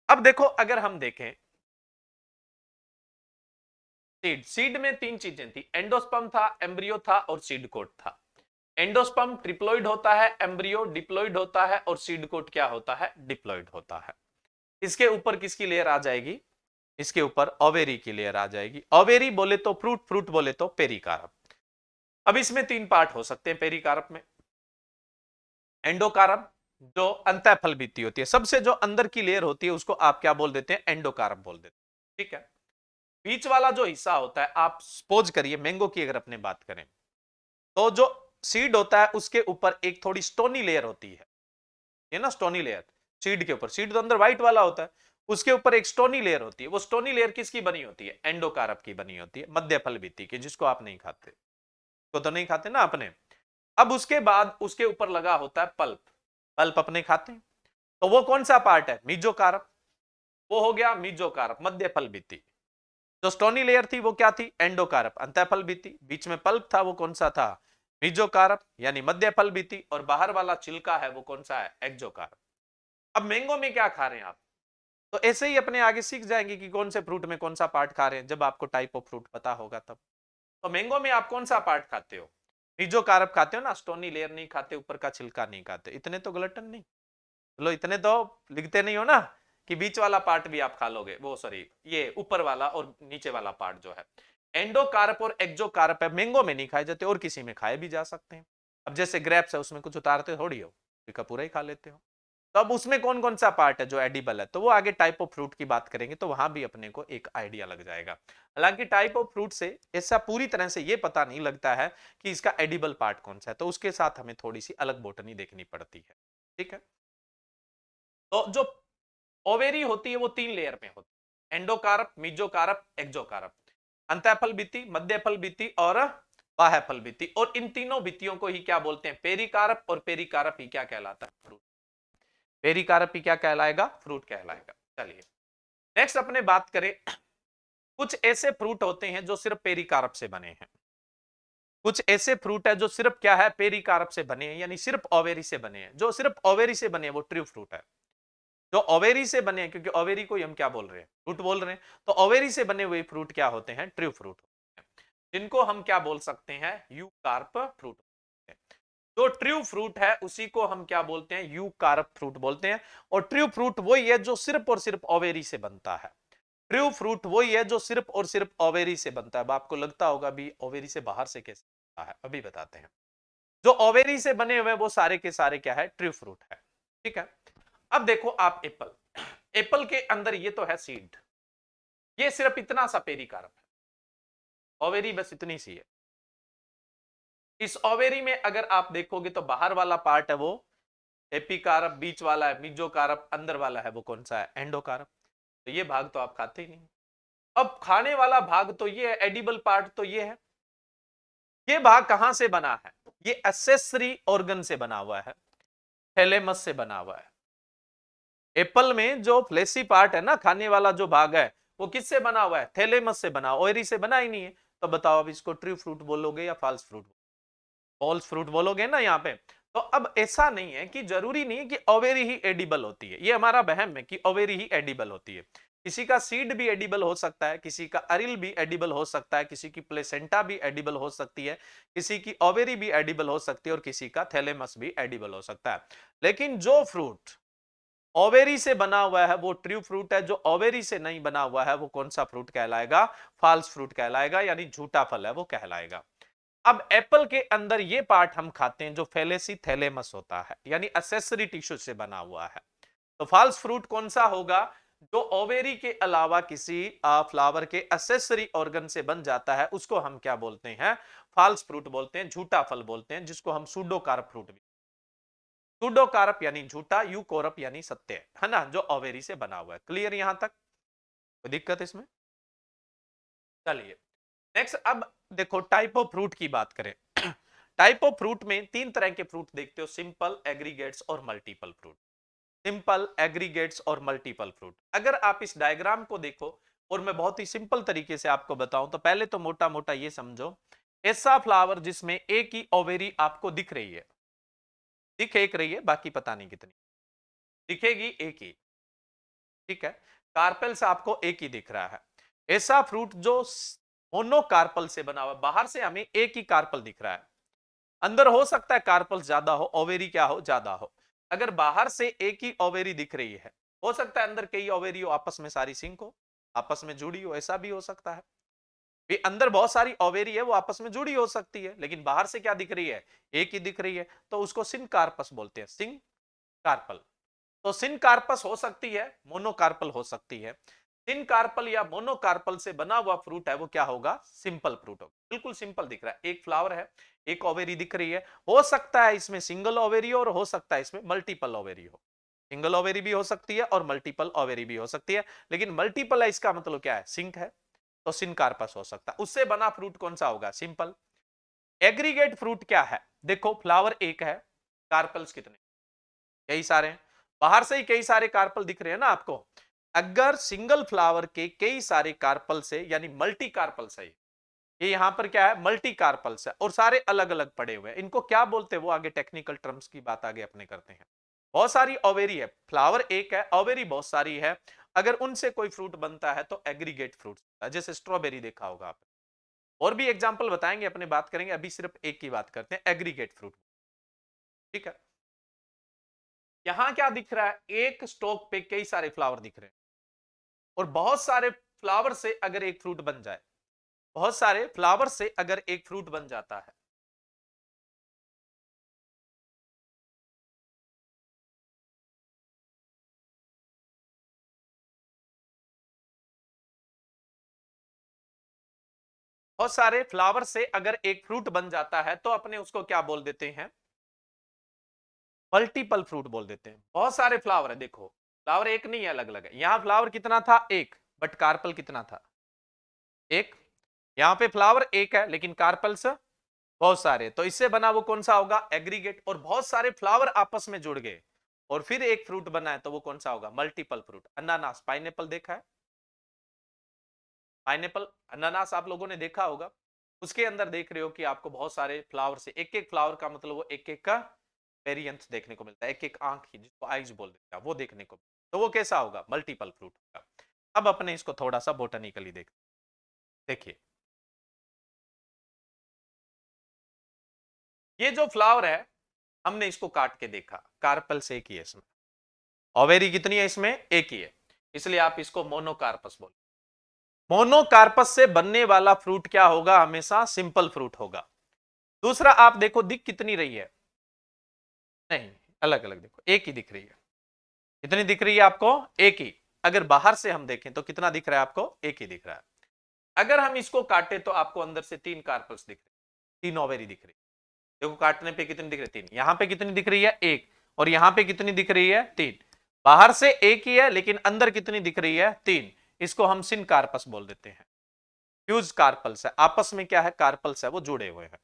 अब देखो अगर हम देखें सीड, सीड में 3 चीजें थी, एंडोस्पर्म था, एम्ब्रियो था और सीड कोट था। एंडोस्पर्म ट्रिप्लॉइड होता है, एम्ब्रियो डिप्लॉइड होता है और सीड कोट क्या होता है, डिप्लॉइड होता है। इसके ऊपर किसकी लेयर आ जाएगी, इसके ऊपर ओवेरी की लेयर आ जाएगी। ओवेरी बोले तो फ्रूट, फ्रूट बोले तो पेरिकार्प। अब इसमें 3 पार्ट हो सकते हैं पेरिकार्प में। एंडोकार्प जो अंतःफल भित्ति होती है, सबसे जो अंदर की लेयर होती है उसको आप क्या बोल देते हैं, एंडोकार्प बोल देते हैं, ठीक है। बीच वाला जो हिस्सा होता है, आप सपोज करिए मैंगो की अगर अपने बात करें, तो जो सीड होता है उसके ऊपर एक थोड़ी स्टोनी लेयर होती है, ये ना स्टोनी लेयर सीड के ऊपर। सीड तो अंदर व्हाइट वाला होता है, उसके ऊपर एक स्टोनी लेयर होती है। वो स्टोनी लेयर किसकी बनी होती है, एंडोकार्प की बनी होती है, मध्य फल भित्ति की, जिसको आप नहीं खाते, तो नहीं खाते ना अपने। अब उसके बाद उसके ऊपर लगा होता है पल्प, पल्प अपने खाते हैं। तो वो कौन सा पार्ट है? मीजोकार्प। वो हो गया मीजोकार्प, मध्य फल भित्ति। जो स्टोनी लेयर थी वो क्या थी? एंडोकार्प, अंतःफल भित्ति। बीच में पल्प था वो कौन सा था? मीजोकार्प यानी मध्य फल भित्ति। और बाहर वाला छिलका है वो कौन सा है? एक्जोकार्प। अब मैंगो में क्या खा रहे हैं आप? तो ऐसे ही अपने आगे सीख जाएंगे कि कौन से फ्रूट में कौन सा पार्ट खा रहे हैं, जब आपको टाइप ऑफ फ्रूट पता होगा तब। तो मैंगो में आप कौन सा पार्ट खाते हो? मीजोकार्प खाते हो ना, स्टोनी लेयर नहीं खाते, ऊपर का छिलका नहीं खाते। इतने तो ग्लटन नहीं, लो इतने तो लिखते नहीं हो ना कि बीच वाला पार्ट भी आप खा लोगे, वो सॉरी ये ऊपर वाला और नीचे वाला पार्ट जो है। एंडोकार्प और एक्जोकार्प है, मैंगो में नहीं खाए जाते और किसी में खाए भी जा सकते हैं। अब जैसे ग्रेप्स है उसमें कुछ उतारते थोड़ी हो, पूरा पूरा ही खा लेते हो। तो अब उसमें कौन कौन सा पार्ट है जो एडिबल है, तो वो आगे टाइप ऑफ फ्रूट की बात करेंगे तो वहां भी अपने को एक आइडिया लग जाएगा। हालांकि टाइप ऑफ फ्रूट से ऐसा पूरी तरह से ये पता नहीं लगता है कि इसका एडिबल पार्ट कौन सा है, तो उसके साथ हमें थोड़ी सी अलग बोटनी देखनी पड़ती है। ठीक है, तो जो ओवेरी होती है वो 3 लेयर में होती है, एंडोकार्प, मीजोकार्प, एक्जोकार्प। अंतःफल भित्ति, मध्य फल भित्ति और बाह्य फल भित्ति। और इन तीनों भित्तियों को ही क्या बोलते हैं? पेरिकार्प। और पेरिकार्प ही क्या कहलाता है? फ्रूट। पेरिकार्प ही क्या कहलाएगा? फ्रूट कहलाएगा। चलिए नेक्स्ट अपने बात करें, कुछ ऐसे फ्रूट होते हैं जो सिर्फ पेरिकार्प से बने हैं। कुछ ऐसे फ्रूट है जो सिर्फ क्या है? पेरिकार्प से बने हैं, यानी सिर्फ ओवेरी से बने हैं। जो सिर्फ ओवेरी से बने हैं वो ट्रू फ्रूट है। जो ओवेरी से बने हैं, क्योंकि ओवेरी को हम क्या बोल रहे हैं? फ्रूट बोल रहे हैं। तो ओवेरी से बने हुए फ्रूट क्या होते हैं? ट्रू फ्रूट होते हैं, जिनको हम क्या बोल सकते हैं? You carp fruit. जो ट्रू फ्रूट है उसी को हम क्या बोलते हैं? यू कार्प फ्रूट बोलते हैं। और ट्रू फ्रूट वही है जो सिर्फ और सिर्फ ओवेरी से बनता है। ट्रू फ्रूट वही है जो सिर्फ और सिर्फ ओवेरी से बनता है। अब आपको लगता होगा भी ओवेरी से बाहर से कैसे बनता है, अभी बताते हैं। जो ओवेरी से बने हुए वो सारे के सारे क्या है? ट्रू फ्रूट है। ठीक है, अब देखो आप एप्पल, एप्पल के अंदर ये तो है सीड, ये सिर्फ इतना सा पेरिकार्प है, ओवेरी बस इतनी सी है। इस ओवेरी में अगर आप देखोगे तो बाहर वाला पार्ट है वो एपिकार्प, बीच वाला है मीजोकार्प, अंदर वाला है वो कौन सा है? एंडोकार्प। तो ये भाग तो आप खाते ही नहीं। अब खाने वाला भाग तो ये है, एडिबल पार्ट तो ये है। ये भाग कहां से बना है? ये एसेसरी ऑर्गन से बना हुआ है, थैलेमस से बना हुआ है। एप्पल में जो फ्लेशी पार्ट है ना, खाने वाला जो भाग है, वो किससे बना हुआ है? थैलेमस से बना, ओएरी से बना ही नहीं है। तो बताओ अब इसको ट्रू फ्रूट बोलोगे या फॉल्स फ्रूट? फॉल्स फ्रूट बोलोगे ना यहाँ पे। तो अब ऐसा नहीं है कि जरूरी नहीं है कि ओवेरी ही एडिबल होती है, ये हमारा वहम है कि ओवेरी ही एडिबल होती है। किसी का सीड भी एडिबल हो सकता है, किसी का अरिल भी एडिबल हो सकता है, किसी की प्लेसेंटा भी एडिबल हो सकती है, किसी की ओवेरी भी एडिबल हो सकती है और किसी का थैलेमस भी एडिबल हो सकता है। लेकिन जो फ्रूट ओवेरी से बना हुआ है वो ट्रू फ्रूट है, जो ओवेरी से नहीं बना हुआ है वो कौन सा फ्रूट कहलाएगा? फॉल्स फ्रूट कहलाएगा, यानी झूठा फल है वो कहलाएगा। अब एप्पल के अंदर ये पार्ट हम खाते हैं जो फेलेसी थैलेमस होता है, यानी एसेसरी टिश्यू से बना हुआ है। तो फॉल्स फ्रूट कौन सा होगा? जो ओवेरी के अलावा किसी फ्लावर के एसेसरी ऑर्गन से बन जाता है उसको हम क्या बोलते हैं? फॉल्स फ्रूट बोलते हैं, झूठा फल बोलते हैं, जिसको हम सूडोकार्प फ्रूट भी। सूडोकार्प यानी झूठा, यूकोरप यानी सत्य, है ना, जो ओवेरी से बना हुआ है। क्लियर यहां तक? कोई दिक्कत इसमें? चलिए नेक्स्ट, अब देखो टाइप ऑफ फ्रूट की बात करें। टाइप ऑफ फ्रूट में 3 तरह के फ्रूट देखते हो, सिंपल, एग्रीगेट्स और मल्टीपल फ्रूट। सिंपल, एग्रीगेट्स और मल्टीपल फ्रूट। अगर आप इस डायग्राम को देखो और मैं बहुत ही सिंपल तरीके से आपको बताऊं तो पहले तो मोटा मोटा ये समझो, ऐसा फ्लावर जिसमें एक ही ओवेरी आपको दिख रही है, दिख एक रही है, बाकी पता नहीं कितनी दिखेगी, एक ही। ठीक है, कार्पेल्स आपको एक ही दिख रहा है। ऐसा फ्रूट जो मोनोकार्पल से बना हुआ, बाहर से हमें एक ही कार्पल दिख रहा है, अंदर हो सकता है कार्पल्स ज्यादा हो, ओवेरी क्या हो? ज्यादा हो। अगर बाहर से एक ही ओवेरी दिख रही है, हो सकता है अंदर कई ओवेरी हो, आपस में सारी सिंक हो, आपस में जुड़ी हो, ऐसा भी हो सकता है। भी अंदर बहुत सारी ओवेरी है वो आपस में जुड़ी हो सकती है, लेकिन बाहर से क्या दिख रही है? एक ही दिख रही है, तो उसको सिनकार्पस बोलते हैं, सिंक कार्पल। तो सिनकार्पस हो सकती है, मोनोकार्पल हो सकती है। सिनकार्पल या मोनोकार्पल से बना हुआ फ्रूट है वो क्या होगा? सिंपल फ्रूट होगा। बिल्कुल सिंपल दिख रहा है, एक फ्लावर है, एक ओवेरी दिख रही है, हो सकता है इसमें सिंगल ओवेरी हो और हो सकता है इसमें मल्टीपल ओवेरी हो। सिंगल ओवेरी भी हो सकती है और मल्टीपल ओवेरी भी हो सकती है, लेकिन मल्टीपल है इसका मतलब क्या है? सिंक है, तो सिनकार्पस हो सकता है। उससे बना फ्रूट कौन सा होगा? सिंपल। एग्रीगेट फ्रूट क्या है? देखो फ्लावर एक है, कार्पल्स कितने? यही सारे हैं। बाहर से ही कई सारे कार्पल दिख रहे हैं ना आपको। अगर सिंगल फ्लावर के कई सारे कार्पल से, यानी मल्टी कार्पल्स है, ये यहां पर क्या है, मल्टी कार्पल्स है और सारे अलग अलग पड़े हुए हैं, इनको क्या बोलते हैं वो आगे टेक्निकल टर्म्स की बात आगे अपने करते हैं। बहुत सारी ओवेरी है, फ्लावर एक है, ओवेरी बहुत सारी है, अगर उनसे कोई फ्रूट बनता है तो एग्रीगेट फ्रूट, जैसे स्ट्रॉबेरी देखा होगा आपने। और भी एग्जाम्पल बताएंगे, अपने बात करेंगे, अभी सिर्फ एक की बात करते हैं, एग्रीगेट फ्रूट। ठीक है, यहां क्या दिख रहा है, एक स्टॉक पे कई सारे फ्लावर दिख रहे हैं और बहुत सारे फ्लावर से अगर एक फ्रूट बन जाए, बहुत सारे फ्लावर से अगर एक फ्रूट बन जाता है, बहुत सारे फ्लावर से अगर एक फ्रूट बन जाता है तो अपने उसको क्या बोल देते हैं, मल्टीपल फ्रूट बोल देते हैं। बहुत सारे फ्लावर है, देखो फ्लावर एक नहीं है, अलग अलग है। यहां फ्लावर कितना था, एक, बट कार्पल कितना था, एक। यहां पे फ्लावर एक है लेकिन कार्पल्स बहुत सारे, तो इससे बना वो कौन सा होगा, एग्रीगेट। और बहुत सारे फ्लावर आपस में जुड़ गए और फिर एक फ्रूट बना है तो वो कौन सा होगा, मल्टीपल फ्रूट। अनानास, पाइनएप्पल देखा है, पाइनएप्पल, अनानास आप लोगों ने देखा होगा, उसके अंदर देख रहे हो कि आपको बहुत सारे फ्लावर से, एक एक फ्लावर का मतलब वो एक एक का वेरिएंस देखने को मिलता है, एक एक आंख ही, जिसको आइज बोल देता है, वो देखने को, तो वो कैसा होगा, मल्टीपल फ्रूट होगा। अब अपने इसको थोड़ा सा बोटनिकली देखिए, ये जो फ्लावर है हमने इसको काट के देखा, कार्पल से एक ही है इसमें, ओवेरी कितनी है इसमें, एक ही है, इसलिए आप इसको मोनोकार्पस बोल। मोनोकार्पस से बनने वाला फ्रूट क्या होगा, हमेशा सिंपल फ्रूट होगा। दूसरा आप देखो दिख कितनी रही है, नहीं, अलग अलग देखो, एक ही दिख रही है। कितनी दिख रही है आपको, एक ही। अगर बाहर से हम देखें तो कितना दिख रहा है आपको, एक ही दिख रहा है। अगर हम इसको काटे तो आपको अंदर से तीन कार्पल्स दिख रहे हैं, तीन ओवेरी दिख रही है। देखो काटने पे कितनी दिख रही है, तीन। यहां पे कितनी दिख रही है, एक। और यहां पे कितनी दिख रही है, तीन। बाहर से एक ही है लेकिन अंदर कितनी दिख रही है, तीन। इसको हम सिन कार्पस बोल देते हैं। फ्यूज कार्पल्स है, आपस में क्या है, कार्पल्स है वो जुड़े हुए हैं।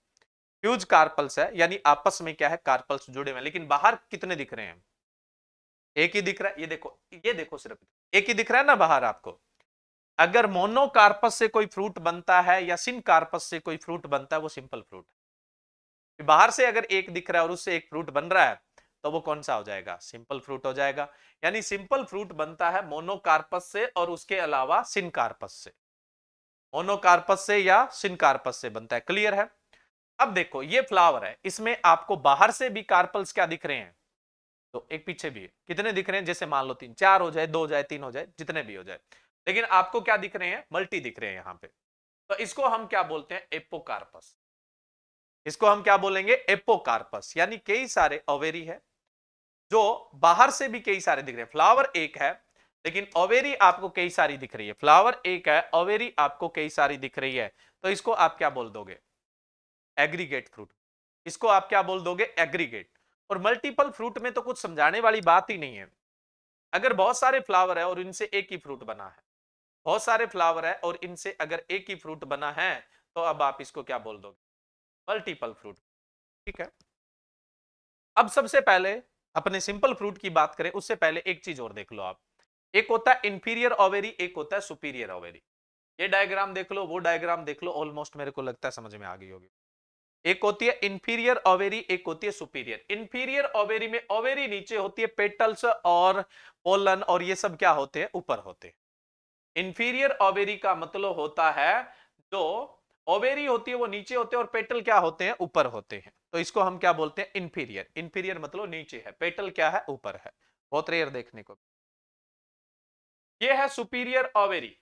फ्यूज कार्पल्स है यानी आपस में क्या है, कार्पल्स जुड़े हुए हैं, लेकिन बाहर कितने दिख रहे हैं, एक ही दिख रहा है। ये देखो सिर्फ एक ही दिख रहा है ना बाहर आपको। अगर मोनोकार्पस से कोई फ्रूट बनता है या सिन कार्पस से कोई फ्रूट बनता है, वो सिंपल फ्रूट है। बाहर से अगर एक दिख रहा है और उससे एक फ्रूट बन रहा है तो वो कौन सा हो जाएगा, सिंपल फ्रूट हो जाएगा। यानी सिंपल फ्रूट बनता है मोनोकार्पस से और उसके अलावा सिनकार्पस से, मोनोकार्पस से या सिनकार्पस से बनता है। क्लियर है। अब देखो ये फ्लावर है, इसमें आपको बाहर से भी कार्पल्स क्या दिख रहे हैं, तो एक पीछे भी है, कितने दिख रहे हैं, जैसे मान लो तीन, चार हो जाए, दो हो जाए, तीन हो जाए, जितने भी हो जाए, लेकिन आपको क्या दिख रहे हैं, मल्टी दिख रहे हैं यहां पे। तो इसको हम क्या बोलते हैं, एपोकार्पस। इसको हम क्या बोलेंगे, एपोकार्पस। यानी कई सारे ओवेरी है जो बाहर से भी कई सारे दिख रहे हैं। फ्लावर एक है लेकिन ओवेरी आपको कई सारी दिख रही है, फ्लावर एक है, ओवेरी आपको कई सारी दिख रही है, तो इसको आप क्या बोल दोगे, एग्रीगेट फ्रूट। इसको आप क्या बोल दोगे, एग्रीगेट। और मल्टीपल फ्रूट में तो कुछ समझाने वाली बात ही नहीं है। अगर बहुत सारे फ्लावर है और इनसे एक ही फ्रूट बना है, बहुत सारे फ्लावर है और इनसे अगर एक ही फ्रूट बना है, तो अब आप इसको क्या बोल दोगे, मल्टीपल फ्रूट। ठीक है। अब सबसे पहले अपने सिंपल फ्रूट की बात करें उससे पहले एक चीज और देख लो आप। एक होता है इंफीरियर ओवेरी, एक होता है सुपीरियर ओवेरी। ये डायग्राम देख लो, वो डायग्राम देख लो, ऑलमोस्ट मेरे को लगता है समझ में आ गई होगी। एक होती है इंफीरियर ओवेरी, एक होती है सुपीरियर। इंफीरियर ओवेरी में ओवेरी नीचे होती है, पेटल्स और पोलन और ये सब क्या होते हैं, ऊपर होते हैं। इंफीरियर ओवेरी का मतलब होता है जो ओवेरी होती है वो नीचे होते हैं और पेटल क्या होते हैं, ऊपर होते हैं, तो इसको हम क्या बोलते हैं, इंफीरियर। इंफीरियर मतलब नीचे है, पेटल क्या है, ऊपर है, बहुत रेयर देखने को। ये है सुपीरियर ओवेरी,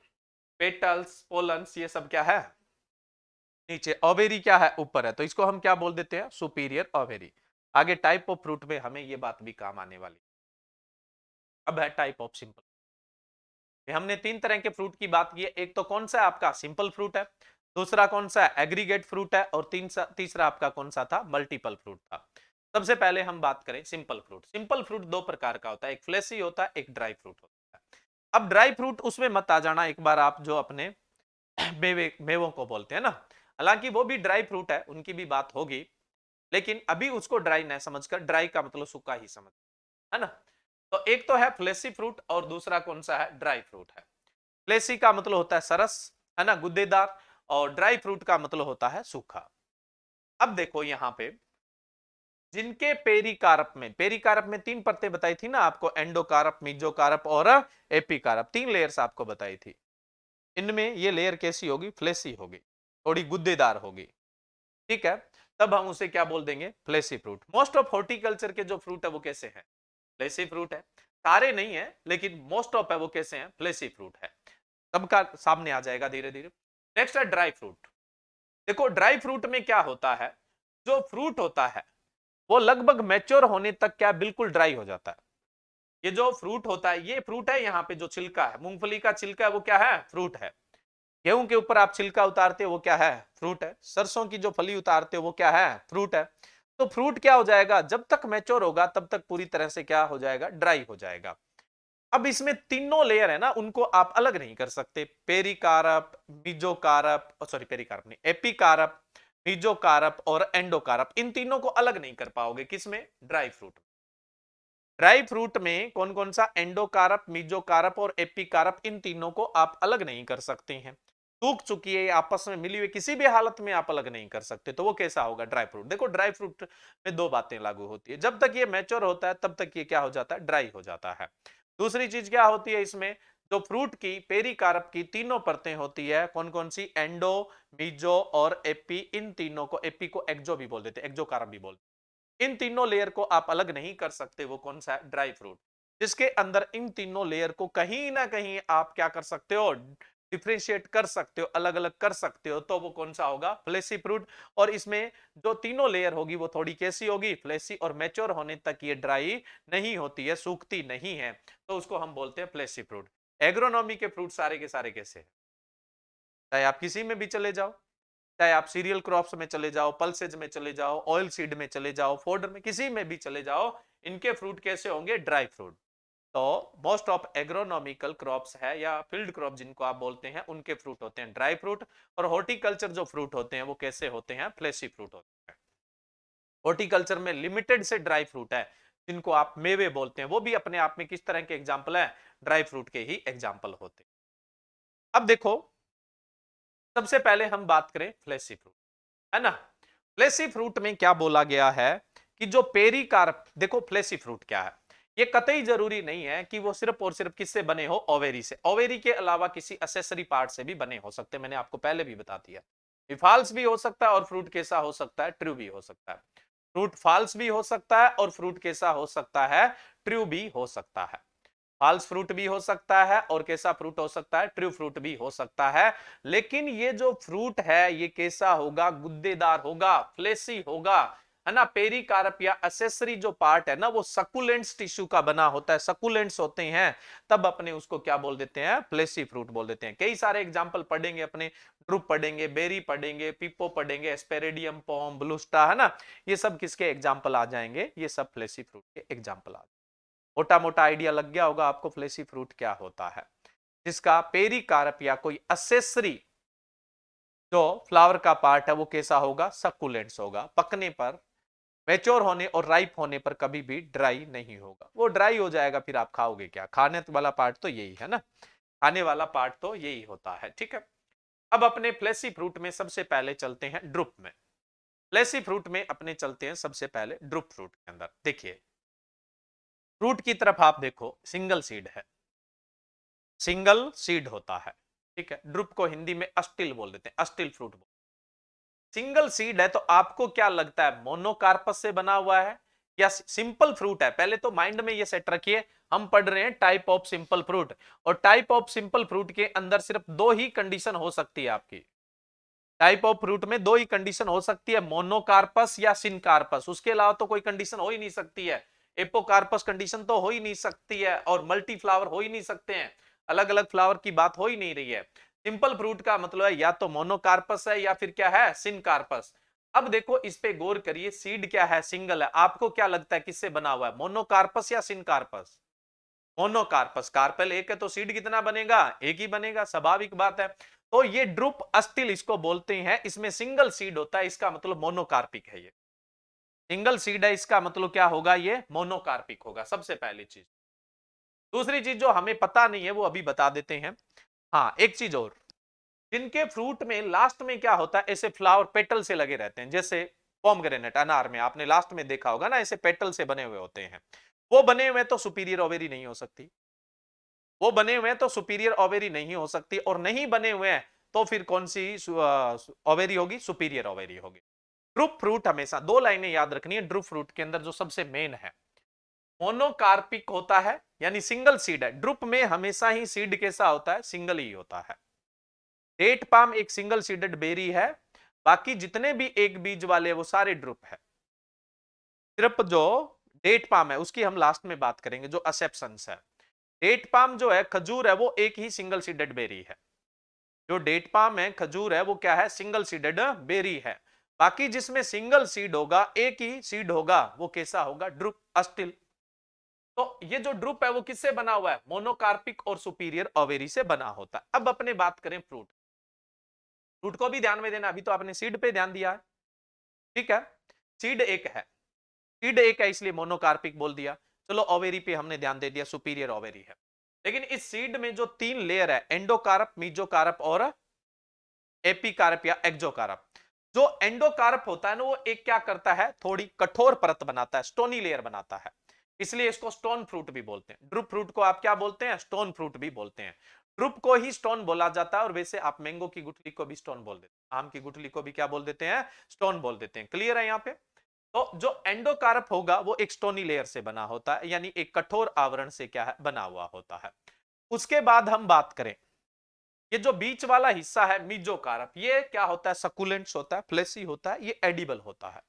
पेटल्स पोलन्स ये सब क्या है, नीचे, ओवेरी क्या है, ऊपर है, तो इसको हम क्या बोल देते हैं, सुपीरियर ओवेरी। आगे टाइप ऑफ फ्रूट में हमें ये बात भी काम आने वाली। अब है टाइप ऑफ सिंपल। हमने तीन तरह के फ्रूट की बात की है, एक तो कौन सा है आपका सिंपल फ्रूट है, दूसरा कौन सा है एग्रीगेट फ्रूट है, और तीसरा आपका कौन सा था, मल्टीपल फ्रूट था। सबसे पहले हम बात करें सिंपल फ्रूट। सिंपल फ्रूट दो प्रकार का होता है, एक फ्लैशी होता है, एक ड्राई फ्रूट होता है। अब ड्राई फ्रूट उसमें मत आ जाना एक बार आप, जो अपने मेवों को बोलते हैं ना, हालांकि वो भी ड्राई फ्रूट है, उनकी भी बात होगी, लेकिन अभी उसको ड्राई न समझकर, ड्राई का मतलब सूखा ही समझ, है ना। तो एक तो है फ्लेसी फ्रूट और दूसरा कौन सा है, ड्राई फ्रूट है। फ्लेसी का मतलब होता है सरस, है ना, गुद्देदार, और ड्राई फ्रूट का मतलब होता है सूखा। अब देखो यहां पे जिनके पेरिकार्प में तीन परतें बताई थी ना आपको, एंडोकार्प, मीजोकार्प और एपिकार्प, तीन लेयर्स आपको बताई थी। इनमें ये लेयर कैसी होगी, फ्लेसी होगी, थोड़ी गुद्देदार होगी, ठीक है। तब हम उसे क्या बोल देंगे, fleshy fruit. Most of horticulture के जो फ्रूट है वो कैसे हैं, फ्लेसी फ्रूट है। सारे नहीं है लेकिन मोस्ट ऑफ है वो कैसे हैं, फ्लेसी फ्रूट है। सबका सामने आ जाएगा धीरे धीरे। नेक्स्ट है ड्राई फ्रूट। देखो ड्राई फ्रूट में क्या होता है, जो फ्रूट होता है वो लगभग मैच्योर होने तक क्या बिल्कुल ड्राई हो जाता है। ये जो फ्रूट होता है, ये फ्रूट है, यहाँ पे जो छिलका है, मूंगफली का छिलका है वो क्या है, फ्रूट है। गेहूं के ऊपर आप छिलका उतारते हो वो क्या है, फ्रूट है। सरसों की जो फली उतारते हो वो क्या है, फ्रूट है। तो फ्रूट क्या हो जाएगा, जब तक मैच्योर होगा तब तक पूरी तरह से क्या हो जाएगा, ड्राई हो जाएगा। अब इसमें तीनों लेयर है ना, उनको आप अलग नहीं कर सकते। पेरिकार्प, मीजोकार्प, सॉरी पेरिकार्प नहीं, एपिकार्प, मीजोकार्प और एंडोकार्प, इन तीनों को अलग नहीं कर पाओगे किसमें, ड्राई फ्रूट। ड्राई फ्रूट में कौन कौन सा, एंडोकार्प, मीजोकार्प और एपिकार्प, इन तीनों को आप अलग नहीं कर सकते हैं। सूख चुकी है आपस में मिली हुई, किसी भी हालत में आप अलग नहीं कर सकते, तो वो कैसा होगा, ड्राई फ्रूट। देखो ड्राई फ्रूट में दो बातें लागू होती है, जब तक ये मैच्योर होता है तब तक ये क्या हो जाता है, ड्राई हो जाता है। दूसरी चीज क्या होती है इसमें, जो फ्रूट की पेरिकार्प की तीनों परतें होती है, कौन कौन सी, एंडो, मीजो और एपी, इन तीनों को, एपी को एक्जो भी बोल देते हैं, एक्जोकार्प भी बोलते हैं। इन तीनों लेयर को आप अलग नहीं कर सकते, वो कौन सा है, ड्राई फ्रूट। जिसके अंदर इन तीनों लेयर को कहीं ना कहीं आप क्या कर सकते हो, डिफ्रेंशिएट कर सकते हो, अलग अलग कर सकते हो, तो वो कौन सा होगा, फ्लेसी फ्रूट। और इसमें जो तीनों लेयर होगी वो थोड़ी कैसी होगी, फ्लेसी, और मैच्योर होने तक ये ड्राई नहीं होती है, सूखती नहीं है, तो उसको हम बोलते हैं फ्लेसी फ्रूट। एग्रोनॉमी के फ्रूट सारे के सारे कैसे हैं, चाहे आप किसी में भी चले जाओ, चाहे आप सीरियल क्रॉप्स में चले जाओ, पल्सेज में चले जाओ, ऑयल सीड में चले जाओ, फोडर में, किसी में भी चले जाओ, इनके फ्रूट कैसे होंगे, ड्राई फ्रूट। तो मोस्ट ऑफ एग्रोनॉमिकल क्रॉप्स है या फील्ड क्रॉप जिनको आप बोलते हैं, उनके फ्रूट होते हैं ड्राई फ्रूट। और हॉर्टिकल्चर जो फ्रूट होते हैं वो कैसे होते हैं, फ्लेसी फ्रूट होते हैं। हॉर्टिकल्चर में लिमिटेड से ड्राई फ्रूट है जिनको आप मेवे बोलते हैं, वो भी अपने आप में किस तरह के एग्जाम्पल है, ड्राई फ्रूट के ही एग्जाम्पल होते हैं। अब देखो सबसे पहले हम बात करें फ्लेसी फ्रूट, है ना। फ्लेसी फ्रूट में क्या बोला गया है कि जो पेरिकार्प, देखो फ्लेसी फ्रूट क्या है, ये कतई जरूरी नहीं है कि वो सिर्फ और सिर्फ किससे बने हो, ओवेरी से। ओवेरी के अलावा किसी असेसरी पार्ट से भी बने हो सकते हैं, मैंने आपको पहले भी बता दिया। फॉल्स भी हो सकता है और फ्रूट कैसा हो सकता है, ट्रू भी हो सकता है। फ्रूट फॉल्स भी हो सकता है और फ्रूट कैसा हो सकता है, ट्रू भी हो सकता है। फॉल्स फ्रूट भी हो सकता है और कैसा फ्रूट हो सकता है, ट्रू फ्रूट भी हो सकता है। लेकिन ये जो फ्रूट है ये कैसा होगा, गुद्देदार होगा, फ्लेसी होगा, है ना। पेरिकार्प या एसेसरी जो पार्ट है ना वो सकुलेंट्स टिश्यू का बना होता है, सकुलेंट्स होते हैं, तब अपने उसको क्या बोल देते हैं, फ्लेसी फ्रूट बोल देते हैं। कई सारे एग्जांपल पढ़ेंगे अपने, ड्रुप पढ़ेंगे, बेरी पढ़ेंगे, पिपो पढ़ेंगे, एस्पेरेडियम, पॉम, ब्लूस्टा, है ना। ये सब किसके एग्जाम्पल आ जाएंगे, ये सब फ्लेसी फ्रूट के एग्जाम्पल आ जाएंगे। मोटा मोटा आइडिया लग गया होगा आपको फ्लेसी फ्रूट क्या होता है, जिसका पेरिकार्प या कोई असेसरी जो फ्लावर का पार्ट है वो कैसा होगा, सकुलेंट्स होगा, पकने पर, मैच्योर होने और राइप होने पर कभी भी ड्राई नहीं होगा। वो ड्राई हो जाएगा फिर आप खाओगे क्या, खाने वाला पार्ट तो यही है ना, खाने वाला पार्ट तो यही होता है, ठीक है। अब अपने फ्लेसी फ्रूट में सबसे पहले चलते हैं ड्रुप में। फ्लेसी फ्रूट में अपने चलते हैं सबसे पहले ड्रुप फ्रूट के अंदर। देखिए फ्रूट की तरफ आप देखो, सिंगल सीड है, सिंगल सीड होता है, ठीक है। ड्रुप को हिंदी में अस्टिल बोल देते हैं, अस्टिल फ्रूट बोल, सिंगल सीड है। तो आपको क्या लगता है मोनोकार्पस से बना हुआ है या सिंपल फ्रूट है, पहले तो माइंड में ये सेट रखिए। हम पढ़ रहे हैं टाइप ऑफ सिंपल फ्रूट, और टाइप ऑफ सिंपल फ्रूट के अंदर सिर्फ दो ही कंडीशन हो सकती है आपकी। टाइप ऑफ फ्रूट में दो ही कंडीशन हो सकती है, मोनोकार्पस या सिनकार्पस, उसके अलावा तो कोई कंडीशन हो ही नहीं सकती है। एपोकार्पस कंडीशन तो हो ही नहीं सकती है, और मल्टी फ्लावर हो ही नहीं सकते हैं, अलग अलग फ्लावर की बात हो ही नहीं रही है। सिंपल फ्रूट का मतलब है या तो मोनोकार्पस है या फिर क्या है, सिनकार्पस। अब देखो इस पे गौर करिए, सीड क्या है, सिंगल है। आपको क्या लगता है किससे बना हुआ है, मोनोकार्पस या सिनकार्पस, मोनोकार्पस। कार्पेल एक है तो सीड कितना बनेगा, एक ही बनेगा, स्वाभाविक बात है। तो ये ड्रुप अस्टिल इसको बोलते हैं, इसमें सिंगल सीड होता है, इसका मतलब मोनोकार्पिक है। ये सिंगल सीड है, इसका मतलब क्या होगा, ये मोनोकार्पिक होगा, सबसे पहली चीज। दूसरी चीज जो हमें पता नहीं है वो अभी बता देते हैं। हाँ, एक चीज और, जिनके फ्रूट में लास्ट में क्या होता है, ऐसे फ्लावर पेटल से लगे रहते हैं, जैसे पोमग्रेनेट अनार में आपने लास्ट में देखा होगा ना, ऐसे पेटल से बने हुए होते हैं, वो बने हुए तो सुपीरियर ओवेरी नहीं हो सकती। वो बने हुए हैं तो सुपीरियर ओवेरी नहीं हो सकती, और नहीं बने हुए हैं तो फिर कौन सी ओवेरी होगी, सुपीरियर ओवेरी होगी। ड्रुप फ्रूट हमेशा दो लाइनें याद रखनी है, ड्रुप फ्रूट के अंदर जो सबसे मेन है, मोनोकार्पिक होता है, यानी सिंगल सीड है। ड्रुप में हमेशा ही सीड कैसा होता है, सिंगल ही होता है। डेट पाम एक सिंगल सीडेड बेरी है, बाकी जितने भी एक बीज वाले वो सारे ड्रुप है। सिर्फ जो डेट पाम है उसकी हम लास्ट में बात करेंगे, जो एक्सेप्शंस है। डेट पाम जो है, खजूर है, वो एक ही सिंगल सीडेड बेरी है। जो डेट पाम है, खजूर है, वो क्या है, सिंगल सीडेड बेरी है। बाकी जिसमें सिंगल सीड होगा, एक ही सीड होगा, वो कैसा होगा, ड्रुप अस्टिल। तो ये जो ड्रुप है वो किससे बना हुआ है, मोनोकार्पिक और सुपीरियर ओवेरी से बना होता है। अब अपने बात करें फ्रूट, फ्रूट को भी ध्यान में देना, अभी तो आपने सीड पे ध्यान दिया है, ठीक है। सीड एक है, सीड एक है इसलिए मोनोकार्पिक बोल दिया। चलो ओवेरी पे हमने ध्यान दे दिया, सुपीरियर ओवेरी है। लेकिन इस सीड में जो तीन लेयर है, एंडोकार्प, मीजोकार्प और एपिकार्प या एक्जोकार्प। जो एंडोकार्प होता है ना, वो एक क्या करता है, थोड़ी कठोर परत बनाता है, स्टोनी लेयर बनाता है, इसलिए इसको स्टोन फ्रूट भी बोलते हैं। ड्रुप फ्रूट को आप क्या बोलते हैं, स्टोन फ्रूट भी बोलते हैं। ड्रुप को ही स्टोन बोला जाता है, और वैसे आप मैंगो की गुठली को भी स्टोन बोल देते हैं, आम की गुठली को भी क्या बोल देते हैं, स्टोन बोल देते हैं। क्लियर है यहाँ पे। तो जो एंडोकार्प होगा वो एक स्टोनी लेयर से बना होता है, यानी एक कठोर आवरण से क्या है, बना हुआ होता है। उसके बाद हम बात करें, ये जो बीच वाला हिस्सा है मीजोकार्प, ये क्या होता है, सकुलेंट्स होता है, फ्लेसी होता है, ये एडिबल होता है।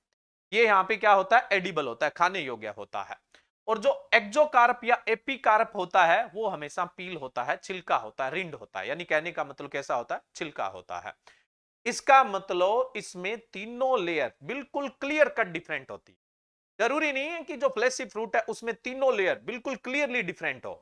ये यहाँ पे क्या होता है, एडिबल होता है, खाने योग्य होता है। और जो एक्जोकार्प या एपिकार्प होता है, वो हमेशा पील होता है, छिलका होता है, रिंड होता है, यानी कहने का मतलब कैसा होता है, छिलका होता है। इसका मतलब इसमें तीनों लेयर बिल्कुल क्लियर कट डिफरेंट होती है। जरूरी नहीं है कि जो फ्लैशी फ्रूट है उसमें तीनों लेयर बिल्कुल क्लियरली डिफरेंट हो।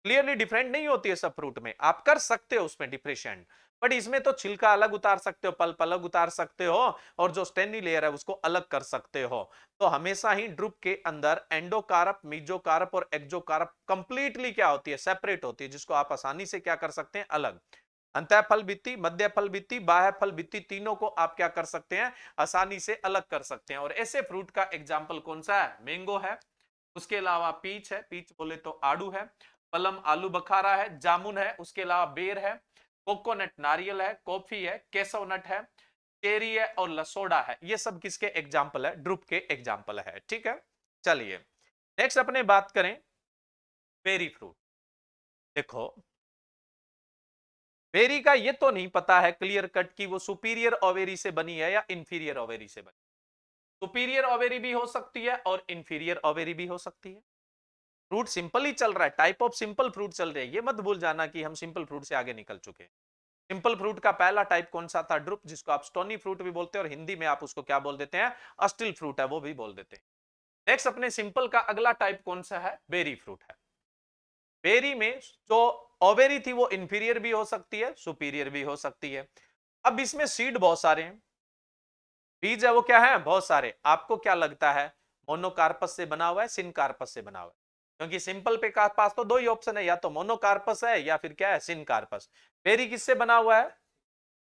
क्लियरली डिफरेंट नहीं होती है सब फ्रूट में, आप कर सकते हो उसमें डिफरेंशिएट, बट इसमें तो छिलका अलग उतार सकते हो, पल्प अलग उतार सकते हो, और जो स्टेनी लेयर है उसको अलग कर सकते हो। तो हमेशा ही ड्रुप के अंदर एंडोकार्प, मीजोकार्प और एक्जोकार्प कंप्लीटली क्या होती है, सेपरेट होती है, जिसको आप आसानी से क्या कर सकते हैं, अलग। अंतः फल भित्ति, मध्य फल भित्ति, बाह्य फल भित्ति, तीनों को आप क्या कर सकते हैं, आसानी से अलग कर सकते हैं। और ऐसे फ्रूट का एग्जाम्पल कौन सा है, मैंगो है, उसके अलावा पीच है, पीच बोले तो आड़ू है, पलम आलू बखारा है, जामुन है, उसके अलावा बेर है, कोकोनट नारियल है, कॉफी है, केसोनट है, चेरी है और लसोड़ा है। ये सब किसके एग्जाम्पल है, ड्रुप के एग्जाम्पल है, ठीक है। चलिए नेक्स्ट अपने बात करें बेरी फ्रूट। देखो, बेरी का ये तो नहीं पता है क्लियर कट की वो सुपीरियर ओवेरी से बनी है या इंफीरियर ओवेरी से बनी। सुपीरियर ओवेरी भी हो सकती है और इंफीरियर ओवेरी भी हो सकती है। फ्रूट सिंपल ही चल रहा है, टाइप ऑफ सिंपल फ्रूट चल रही है, ये मत भूल जाना कि हम सिंपल फ्रूट से आगे निकल चुके हैं। सिंपल फ्रूट का पहला टाइप कौन सा था, ड्रुप, जिसको आप स्टोनी फ्रूट भी बोलते हैं, और हिंदी में आप उसको क्या बोल देते हैं, अस्टिल फ्रूट है वो भी बोल देते हैं। नेक्स्ट अपने सिंपल का अगला टाइप कौन सा है, बेरी फ्रूट है। बेरी में जो ओवेरी थी वो इंफीरियर भी हो सकती है, सुपीरियर भी हो सकती है। अब इसमें सीड बहुत सारे हैं, बीज है वो क्या है, बहुत सारे। आपको क्या लगता है, मोनोकार्पस से बना हुआ है, सिनकार्पस से बना हुआ है? क्योंकि सिंपल पे का पास तो दो ही ऑप्शन है, या तो मोनोकार्पस है या फिर क्या है, सिनकार्पस। बेरी किससे बना हुआ है,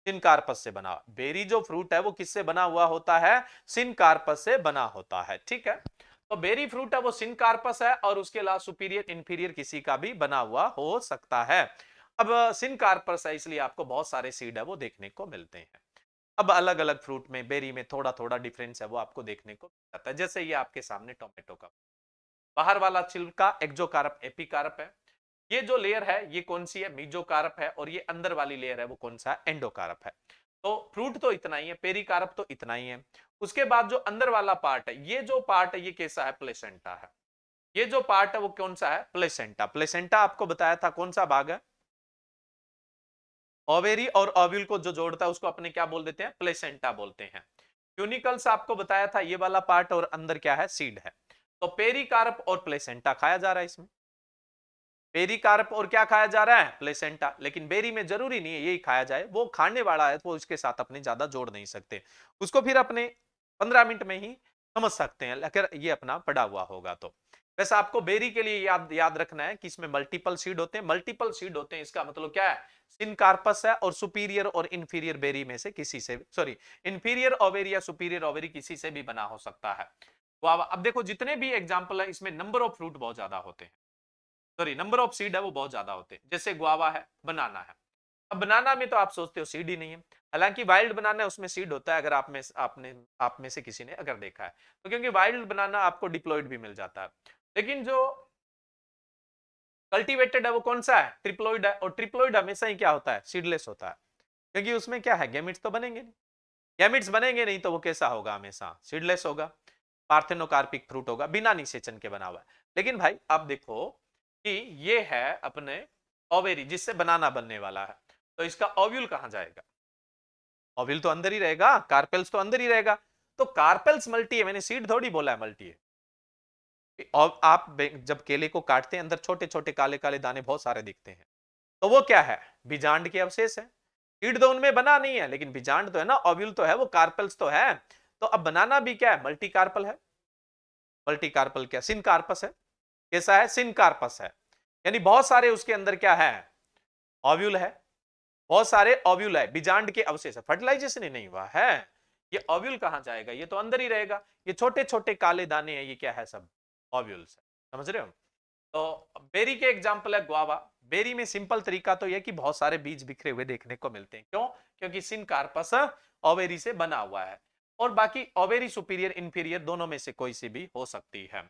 सिनकार्पस से बना। बेरी जो फ्रूट है वो किससे बना हुआ होता है, सिनकार्पस से बना होता है, ठीक है। तो बेरी फ्रूट है वो सिनकार्पस है, और उसके अलावा सुपीरियर इंफीरियर किसी का भी बना हुआ हो सकता है। अब सिनकार्पस है इसलिए आपको बहुत सारे सीड है वो देखने को मिलते हैं। अब अलग अलग फ्रूट में बेरी में थोड़ा थोड़ा डिफरेंस है वो आपको देखने को मिल जाता है। जैसे ये आपके सामने टोमेटो का बाहर वाला छिलका एक्जोकार्प, एपिकार्प है। ये जो लेयर है ये कौन सी है, मीजोकार्प है, और ये अंदर वाली लेयर है वो कौन सा, एंडोकार्प है। तो फ्रूट तो इतना ही है, पेरिकार्प तो इतना ही है। उसके बाद जो अंदर वाला पार्ट है, ये जो पार्ट है ये कैसा है, प्लेसेंटा है। ये जो पार्ट है वो कौन सा है, प्लेसेंटा। प्लेसेंटा आपको बताया था कौन सा भाग है, ओवेरी और ओव्यूल को जो जोड़ता है उसको अपने क्या बोल देते हैं, प्लेसेंटा बोलते हैं। ट्यूनिकल्स आपको बताया था ये वाला पार्ट, और अंदर क्या है, सीड है। तो पेरिकार्प और प्लेसेंटा खाया जा रहा है इसमें। पेरिकार्प और क्या खाया जा रहा है, प्लेसेंटा। लेकिन बेरी में जरूरी नहीं है यही खाया जाए, वो खाने वाला है तो उसके साथ अपने ज्यादा जोड़ नहीं सकते, उसको फिर अपने 15 मिनट में ही समझ सकते हैं अगर ये अपना पड़ा हुआ होगा तो। वैसे आपको बेरी के लिए याद याद रखना है कि इसमें मल्टीपल सीड होते हैं, मल्टीपल सीड होते हैं इसका मतलब क्या है, सिनकार्पस है और सुपीरियर और इंफीरियर बेरी में से किसी से, सॉरी, इंफीरियर ओवेरी या सुपीरियर ओवेरी किसी से भी बना हो सकता है। गुआवा, अब देखो जितने भी एग्जांपल है इसमें नंबर ऑफ फ्रूट बहुत ज्यादा होते हैं, सॉरी नंबर ऑफ सीड है वो बहुत ज्यादा होते हैं, जैसे गुआवा है, बनाना है। अब बनाना में तो आप सोचते हो सीड ही नहीं है, हालांकि वाइल्ड बनाना है उसमें सीड होता है, अगर आप में से किसी ने अगर देखा है तो, क्योंकि वाइल्ड बनाना आपको डिप्लॉइड भी मिल जाता है। लेकिन जो कल्टीवेटेड है वो कौन सा है, ट्रिप्लॉइड है, और ट्रिप्लॉइड हमेशा ही क्या होता है, सीडलेस होता है, क्योंकि उसमें क्या है, गैमेट्स तो बनेंगे नहीं, गैमेट्स बनेंगे नहीं तो वो कैसा होगा, हमेशा सीडलेस होगा, पार्थेनोकार्पिक फ्रूट होगा, बिना निषेचन के बना हुआ है। लेकिन भाई आप देखो कि ये है अपने ओवेरी जिससे बनाना बनने वाला है, तो इसका ओव्यूल कहां जाएगा, ओव्यूल तो अंदर ही रहेगा, कार्पेल्स तो अंदर ही रहेगा, तो कार्पेल्स मल्टी है, मैंने सीड थोड़ी बोला है मल्टी है। और आप जब केले को काटते हैं अंदर छोटे छोटे काले काले दाने बहुत सारे दिखते हैं, तो वो क्या है, बीजांड के अवशेष है, सीड तो उनमें बना नहीं है लेकिन बीजांड तो है ना, ओव्यूल तो है, वो कार्पेल्स तो है। तो अब बनाना भी क्या है, मल्टी कार्पल है, मल्टी कार्पल क्या, सिनकार्पस है, कैसा है, सिनकार्पस है, यानी बहुत सारे उसके अंदर क्या है, ओव्यूल है, बहुत सारे ओव्यूल है, बीजांड के अवशेष है, फर्टिलाइजेशन ही नहीं हुआ है, ये ओव्यूल कहां जाएगा, ये तो अंदर ही रहेगा, ये छोटे छोटे काले दाने हैं, ये क्या है, सब ओव्यूल्स है, समझ रहे हो। तो बेरी के एग्जाम्पल है गुआवा, बेरी में सिंपल तरीका तो यह कि बहुत सारे बीज बिखरे हुए देखने को मिलते हैं, क्यों, क्योंकि सिनकार्पस ओवेरी से बना हुआ है, और बाकी ओवेरी सुपीरियर इंफीरियर दोनों में से कोई सी भी हो सकती है।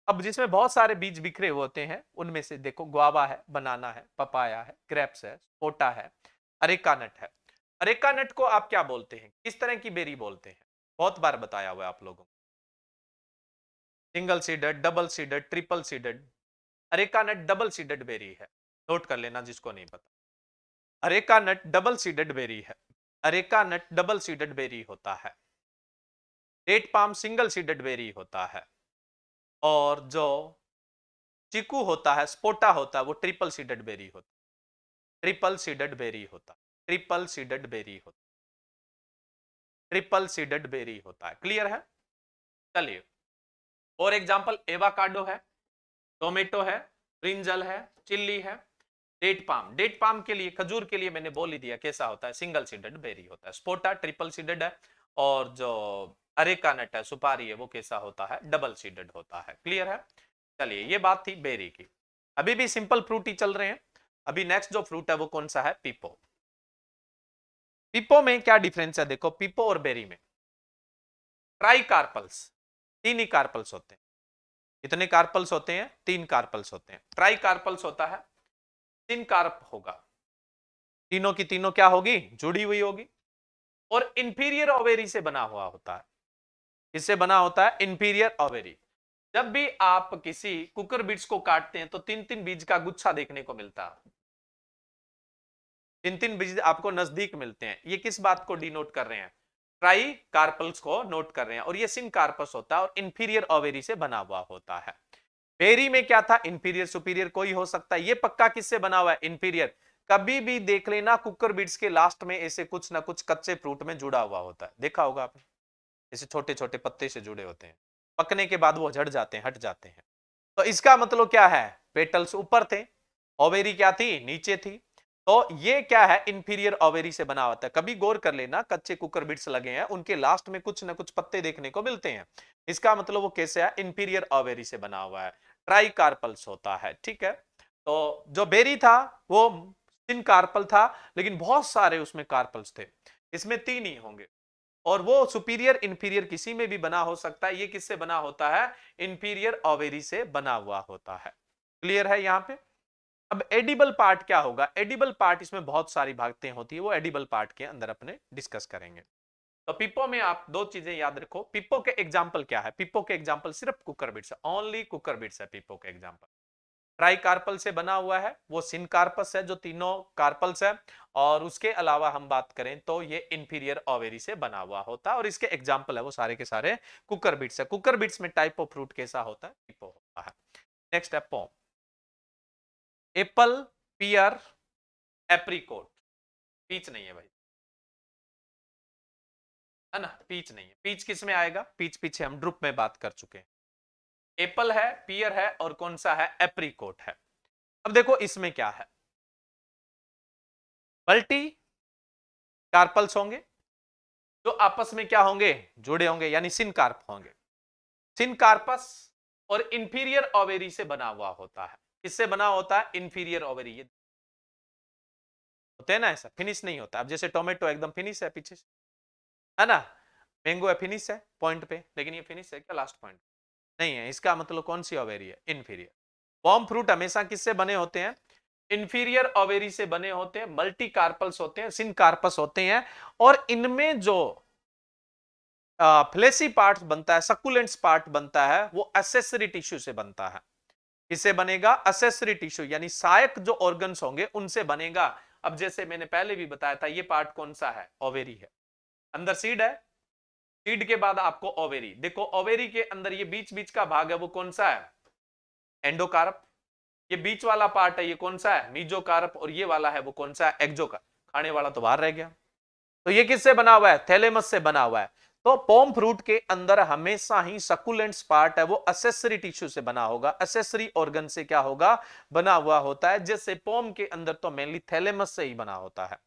अब जिसमें बहुत सारे बीज बिखरे होते हैं उनमें से देखो गुआवा है, बनाना है, पपाया है, ग्रेप्स है, सपोटा है, अरेका नट है। अरेका नट को आप क्या बोलते हैं, किस तरह की बेरी बोलते हैं, बहुत बार बताया हुआ है आप लोगों को, single seeded, double seeded, triple seeded. Areca nut double seeded berry है, नोट कर लेना जिसको नहीं पता, areca nut double seeded berry है, areca nut double seeded berry होता है, date palm single seeded berry होता है, और जो चीकू होता है, स्पोटा होता है, वो ट्रिपल सीडेड बेरी होता है, ट्रिपल सीडेड बेरी होता है, ट्रिपल सीडेड बेरी होता है, ट्रिपल सीडेड बेरी होता है, क्लियर है। चलिए और एग्जांपल, एवाकाडो है, टोमेटो है, ब्रिंजल है, चिल्ली है, डेट पाम के लिए, खजूर के लिए मैंने बोल ही दिया कैसा होता है, सिंगल सीडेड बेरी होता है, स्पोटा ट्रिपल सीडेड है, और जो अरेका नट है, सुपारी है, वो कैसा होता है, डबल सीडेड होता है, क्लियर है। चलिए ये बात थी बेरी की, अभी भी सिंपल फ्रूट ही चल रहे हैं। अभी नेक्स्ट जो फ्रूट है वो कौन सा है, पीपो। पीपो में क्या डिफरेंस है, देखो पीपो और बेरी में, ट्राई कार्पल्स, तीन ही कार्पल्स होते हैं, कितने कार्पल्स होते हैं, तीन कार्पल्स होते हैं, ट्राई कार्पल्स होता है, तीन कार्प होगा, तीनों की तीनों क्या होगी, जुड़ी हुई होगी, और इंफीरियर ओवेरी से बना हुआ होता है, किससे बना होता है, इंफीरियर ओवेरी। जब भी आप किसी कुकर बीट्स को काटते हैं तो तीन तीन बीज का गुच्छा देखने को मिलता है, तीन तीन बीज आपको नजदीक मिलते हैं, ये किस बात को डिनोट कर रहे हैं, ट्राई कार्पल्स को नोट कर रहे हैं, और ये सिन कार्पस होता है और इंफीरियर ओवेरी से बना हुआ होता है। बेरी में क्या था, इंफीरियर सुपीरियर कोई हो सकता है, ये पक्का किससे बना हुआ है, इंफीरियर। कभी भी देख लेना कुकर बीट्स के लास्ट में ऐसे कुछ ना कुछ कच्चे फ्रूट में जुड़ा हुआ होता है, देखा होगा आपने, ऐसे छोटे छोटे पत्ते से जुड़े होते हैं, पकने के बाद वो झड़ जाते हैं, हट जाते हैं, तो इसका मतलब क्या है, पेटल्स ऊपर थे, ओवेरी क्या थी, नीचे थी, तो ये क्या है, इंफीरियर ओवेरी से बना होता है। कभी गौर कर लेना कच्चे कुकर बिट्स लगे हैं उनके लास्ट में कुछ ना कुछ पत्ते देखने को मिलते हैं, इसका मतलब वो कैसे है, इंफीरियर ओवेरी से बना हुआ है, ट्राई कार्पल्स होता है, ठीक है। तो जो बेरी था वो तीन कार्पल था, लेकिन बहुत सारे उसमें कार्पल्स थे, इसमें तीन ही होंगे, और वो सुपीरियर इंफीरियर किसी में भी बना हो सकता है, ये किससे बना होता है, इंफीरियर ओवेरी से बना हुआ होता है, क्लियर है यहां पे। अब एडिबल पार्ट क्या होगा, एडिबल पार्ट इसमें बहुत सारी भागतें होती है, वो एडिबल पार्ट के अंदर अपने डिस्कस करेंगे। तो पिप्पो में आप दो चीजें याद रखो, पिप्पो के एग्जाम्पल क्या है, पिप्पो के एग्जाम्पल सिर्फ कुकर बिट्स है, ओनली कुकर बिट्स है पिप्पो के एग्जाम्पल। ट्राई कार्पल से बना हुआ है, वो सिनकार्पस है जो तीनों कार्पल्स है, और उसके अलावा हम बात करें तो ये इंफीरियर ओवेरी से बना हुआ होता है, और इसके एग्जाम्पल है वो सारे के सारे कुकर बिट्स है। कुकर बिट्स में टाइप ऑफ फ्रूट कैसा होता है, पिप्पो होता है। नेक्स्ट है पोम, एप्पल, पियर, एप्रिकोट, पीच नहीं है भाई, है ना, पीच नहीं है, पीच किस में आएगा, पीच पीछे हम ड्रुप में बात कर चुके हैं, एप्पल है, पियर है और कौन सा है, एप्रिकॉट है। अब देखो इसमें क्या है, मल्टी कार्पल्स होंगे जो आपस में क्या होंगे, जुड़े होंगे, यानी सिनकार्प होंगे। सिनकार्पस और इंफीरियर ओवेरी से बना हुआ होता है। किससे बना होता है, इंफीरियर ओवेरी। ये होते हैं ना, ऐसा फिनिश नहीं होता। अब जैसे टोमेटो एकदम फिनिश है पीछे से, है ना, मैंगो है फिनिश है पॉइंट पे, लेकिन ये फिनिश है क्या लास्ट पॉइंट नहीं है। इसका मतलब कौन सी ओवेरी है, इंफीरियर। पॉम फ्रूट हमेशा किससे बने होते हैं, इंफीरियर ओवेरी से बने होते हैं, मल्टी कार्पल्स होते हैं, सिनकार्पस होते हैं। और इनमें जो फ्लेसी पार्ट बनता है, सक्कुलेंट्स पार्ट बनता है, वो एसेसरी टिश्यू से बनता है। किससे बनेगा, एसेसरी टिश्यू, यानी सहायक जो ऑर्गन्स होंगे उनसे बनेगा। अब जैसे मैंने पहले भी बताया था, ये पार्ट कौन सा है, ओवेरी है। अंदर सीड है, सीड के बाद आपको ओवेरी। देखो ओवेरी के अंदर ये बीच बीच का भाग है, वो कौन सा है, एंडोकार्प। ये बीच वाला पार्ट है, ये कौन सा है, मीजोकार्प। और ये वाला है वो कौन सा है, एक्जोकार्प। खाने वाला तो बाहर रह गया। तो ये किससे बना हुआ है, थैलेमस से बना हुआ है। तो पॉम फ्रूट के अंदर हमेशा ही सकुलेंट्स पार्ट है वो एसेसरी टिश्यू से बना होगा, एसेसरी ऑर्गन से क्या होगा, बना हुआ होता है। जैसे पॉम के अंदर तो मेनली थैलेमस से ही बना होता है।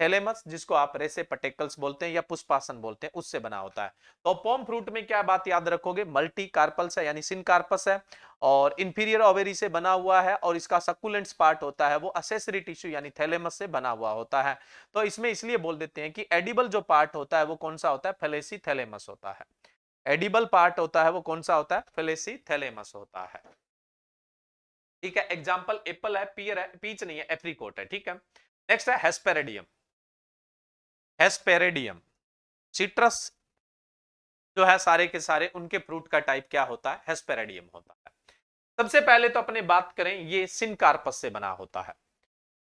थैलेमस जिसको आप रेसे पटेकल्स बोलते हैं या पुष्पासन बोलते हैं, उससे बना होता है। तो पॉम फ्रूट में क्या बात याद रखोगे, मल्टी कार्पल्स है यानी सिनकार्पस है, और इंफीरियर ओवेरी से बना हुआ है, और इसका सकुलेंट्स पार्ट होता है वो एसेसरी टिश्यू यानी थैलेमस से बना हुआ होता है। तो इसमें इसलिए बोल देते हैं कि एडिबल जो पार्ट होता है वो कौन सा होता है, फेलेसी थैलेमस होता है। एडिबल पार्ट होता है वो कौन सा होता है, फेलेसी थैलेमस होता है। ठीक है, एग्जांपल एप्पल है, पियर है, पीच नहीं है, एप्रिकॉट है। ठीक है, नेक्स्ट है हेस्पेरिडियम। हेस्पेरिडियम सिट्रस जो है सारे के सारे उनके फ्रूट का टाइप क्या होता है, हेस्पेरिडियम होता है। सबसे पहले तो अपने बात करें, ये सिनकार्पस से बना होता है।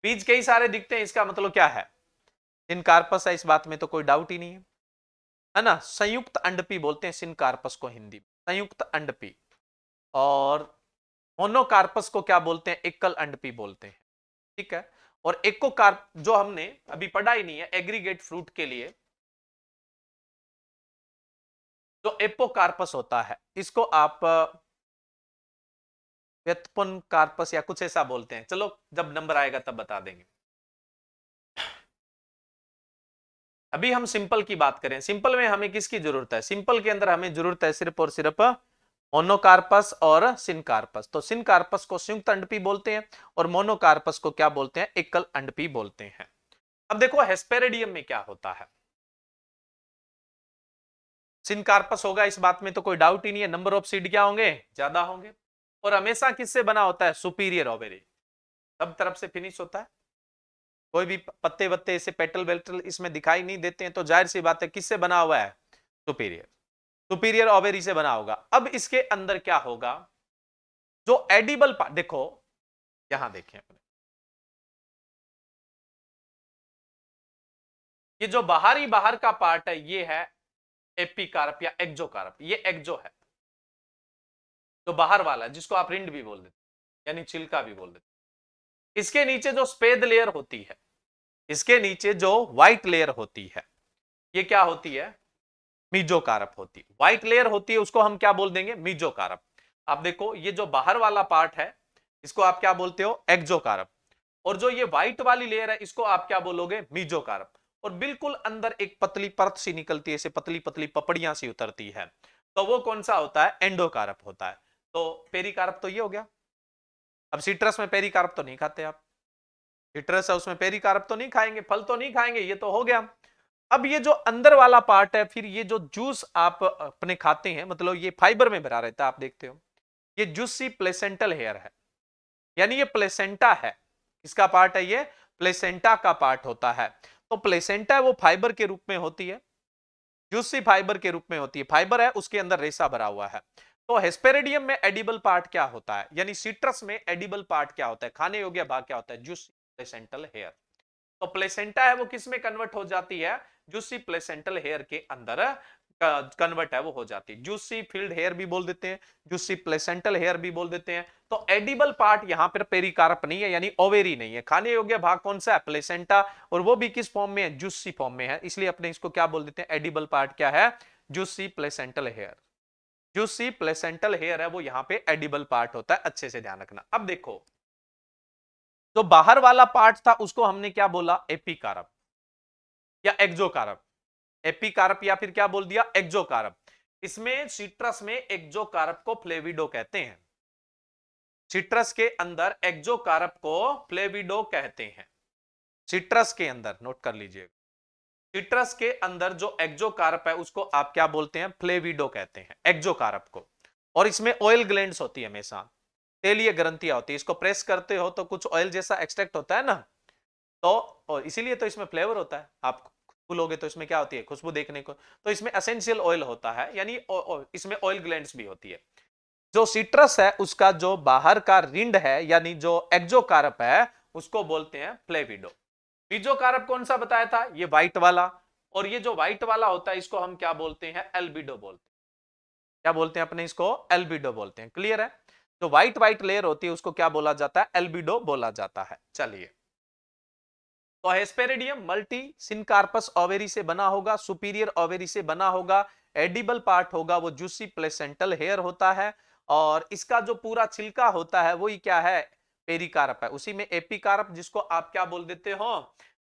बीज कई सारे दिखते हैं, इसका मतलब क्या है, सिनकार्पस है, इस बात में तो कोई डाउट ही नहीं है ना। संयुक्त अंडपी बोलते हैं सिनकार्पस को हिंदी में, संयुक्त अंडपी। और मोनोकार्पस को क्या बोलते हैं, एकल अंडपी बोलते हैं। ठीक है, और एकोकार्प जो हमने अभी पढ़ा ही नहीं है एग्रीगेट फ्रूट के लिए, जो एपोकार्पस होता है इसको आप व्युत्पन्न कार्पस या कुछ ऐसा बोलते हैं। चलो जब नंबर आएगा तब बता देंगे। अभी हम सिंपल की बात करें, सिंपल में हमें किसकी जरूरत है, सिंपल के अंदर हमें जरूरत है सिर्फ और सिर्फ मोनोकार्पस और सिनकार्पस। तो सिनकार्पस को संयुक्त अंडपी बोलते हैं और मोनोकार्पस को क्या बोलते हैं, एकल अंडपी बोलते हैं। अब देखो हेस्पेरिडियम में क्या होता है, सिनकार्पस होगा, इस बात में तो कोई डाउट ही नहीं है। नंबर ऑफ सीड क्या होंगे, ज्यादा होंगे। और हमेशा किससे बना होता है, सुपीरियर ओवेरी। सब तरफ से फिनिश होता है, कोई भी पत्ते वत्ते ऐसे पेटल वेटल इसमें दिखाई नहीं देते हैं। तो जाहिर सी बात है किससे बना हुआ है, सुपीरियर, सुपीरियर ओवेरी से बना होगा। अब इसके अंदर क्या होगा, जो एडिबल पार्ट, देखो यहां देखें अपने, ये जो बाहर का पार्ट है ये है एपिकार्प या एक्जोकार्प। ये एक्जो है, जो बाहर वाला है, जिसको आप रिंड भी बोल देते यानी छिलका भी बोल देते। इसके नीचे जो स्पेद लेयर होती है, इसके नीचे जो व्हाइट लेयर होती है, ये क्या होती है, मीजोकार्प होती है। व्हाइट लेयर होती है उसको हम क्या बोल देंगे, मीजोकार्प। आप देखो ये जो बाहर वाला पार्ट है इसको आप क्या बोलते हो, एक्जोकार्प। और जो ये व्हाइट वाली लेयर है इसको आप क्या बोलोगे, मीजोकार्प। और बिल्कुल अंदर एक पतली परत सी निकलती है, ऐसे पतली पतली पपड़ियां सी उतरती है, तो वो कौन सा होता है, एंडोकार्प होता है। तो पेरिकार्प तो ये हो गया। अब सिट्रस में पेरिकार्प तो नहीं खाते आप, सिट्रस है उसमें पेरिकार्प तो नहीं खाएंगे, फल तो नहीं खाएंगे, ये तो हो गया। अब ये जो अंदर वाला पार्ट है, फिर ये जो जूस आप अपने खाते हैं, मतलब ये फाइबर में भरा रहता है, आप देखते हो ये जूसी प्लेसेंटल हेयर है, यानी ये प्लेसेंटा है। किसका पार्ट है ये, प्लेसेंटा का पार्ट होता है। तो प्लेसेंटा वो फाइबर के रूप में होती है, जूसी फाइबर के रूप में होती है, फाइबर है उसके अंदर रेशा भरा हुआ है। तो हेस्पेरिडियम में एडिबल पार्ट क्या होता है, यानी सिट्रस में एडिबल पार्ट क्या होता है, खाने योग्य भाग क्या होता है, जूसी प्लेसेंटल हेयर। तो प्लेसेंटा है वो किस में कन्वर्ट हो जाती है, जूसी प्लेसेंटल हेयर के अंदर कन्वर्ट है वो हो जाती है। जूसी फील्ड हेयर भी बोल देते हैं, जूसी प्लेसेंटल हेयर भी बोल देते हैं। तो एडिबल पार्ट यहां पर पेरिकार्प नहीं है, यानी ओवेरी नहीं है। खाने योग्य भाग कौन सा है, प्लेसेंटा, और वो भी किस फॉर्म में है, जूसी फॉर्म में है। इसलिए अपने इसको क्या बोल देते हैं, एडिबल पार्ट क्या है, juicy placental hair. Juicy placental hair है वो यहाँ पे एडिबल पार्ट होता है, अच्छे से ध्यान रखना। अब देखो जो बाहर वाला पार्ट था उसको हमने क्या बोला, एपिकार्प या एक्सोकार्प, एपिकार्प या फिर क्या बोल दिया, एक्सोकार्प। इसमें सिट्रस में एक्सोकार्प को फ्लेविडो कहते हैं, सिट्रस के अंदर एक्सोकार्प को फ्लेविडो कहते हैं। सिट्रस के अंदर नोट कर लीजिए, सिट्रस के अंदर जो एक्सोकार्प है उसको आप क्या बोलते हैं, फ्लेविडो कहते हैं एक्सोकार्प को। और इसमें ऑयल ग्लैंड्स होती है, हमेशा तेलीय ग्रंथियां होती है, इसको प्रेस करते हो तो कुछ ऑयल जैसा एक्सट्रैक्ट होता है ना, तो और इसीलिए तो इसमें फ्लेवर होता है। आप खुशबू लोगे तो इसमें क्या होती है, खुशबू देखने को, तो इसमें एसेंशियल ऑयल होता है, यानी इसमें ऑयल ग्लैंड्स भी होती है। जो सिट्रस है उसका जो बाहर का रिंड है यानी जो एक्सोकार्प है उसको बोलते हैं फ्लेविडो। मेसोकार्प कौन सा बताया था, ये व्हाइट वाला, और ये जो व्हाइट वाला होता है इसको हम क्या बोलते हैं, एल्बिडो बोलते हैं। क्या बोलते हैं अपने इसको, एल्बिडो बोलते हैं। क्लियर है, जो व्हाइट व्हाइट लेयर होती है उसको क्या बोला जाता है, एल्बिडो बोला जाता है। चलिए, तो हेस्पेरिडियम मल्टी सिनकार्पस ओवेरी से बना होगा, सुपीरियर ओवेरी से बना होगा, एडिबल पार्ट होगा वो जूसी प्लेसेंटल हेयर होता है, और इसका जो पूरा छिलका होता है वही क्या है, पेरिकार्प है। उसी में एपिकार्प जिसको आप क्या बोल देते हो,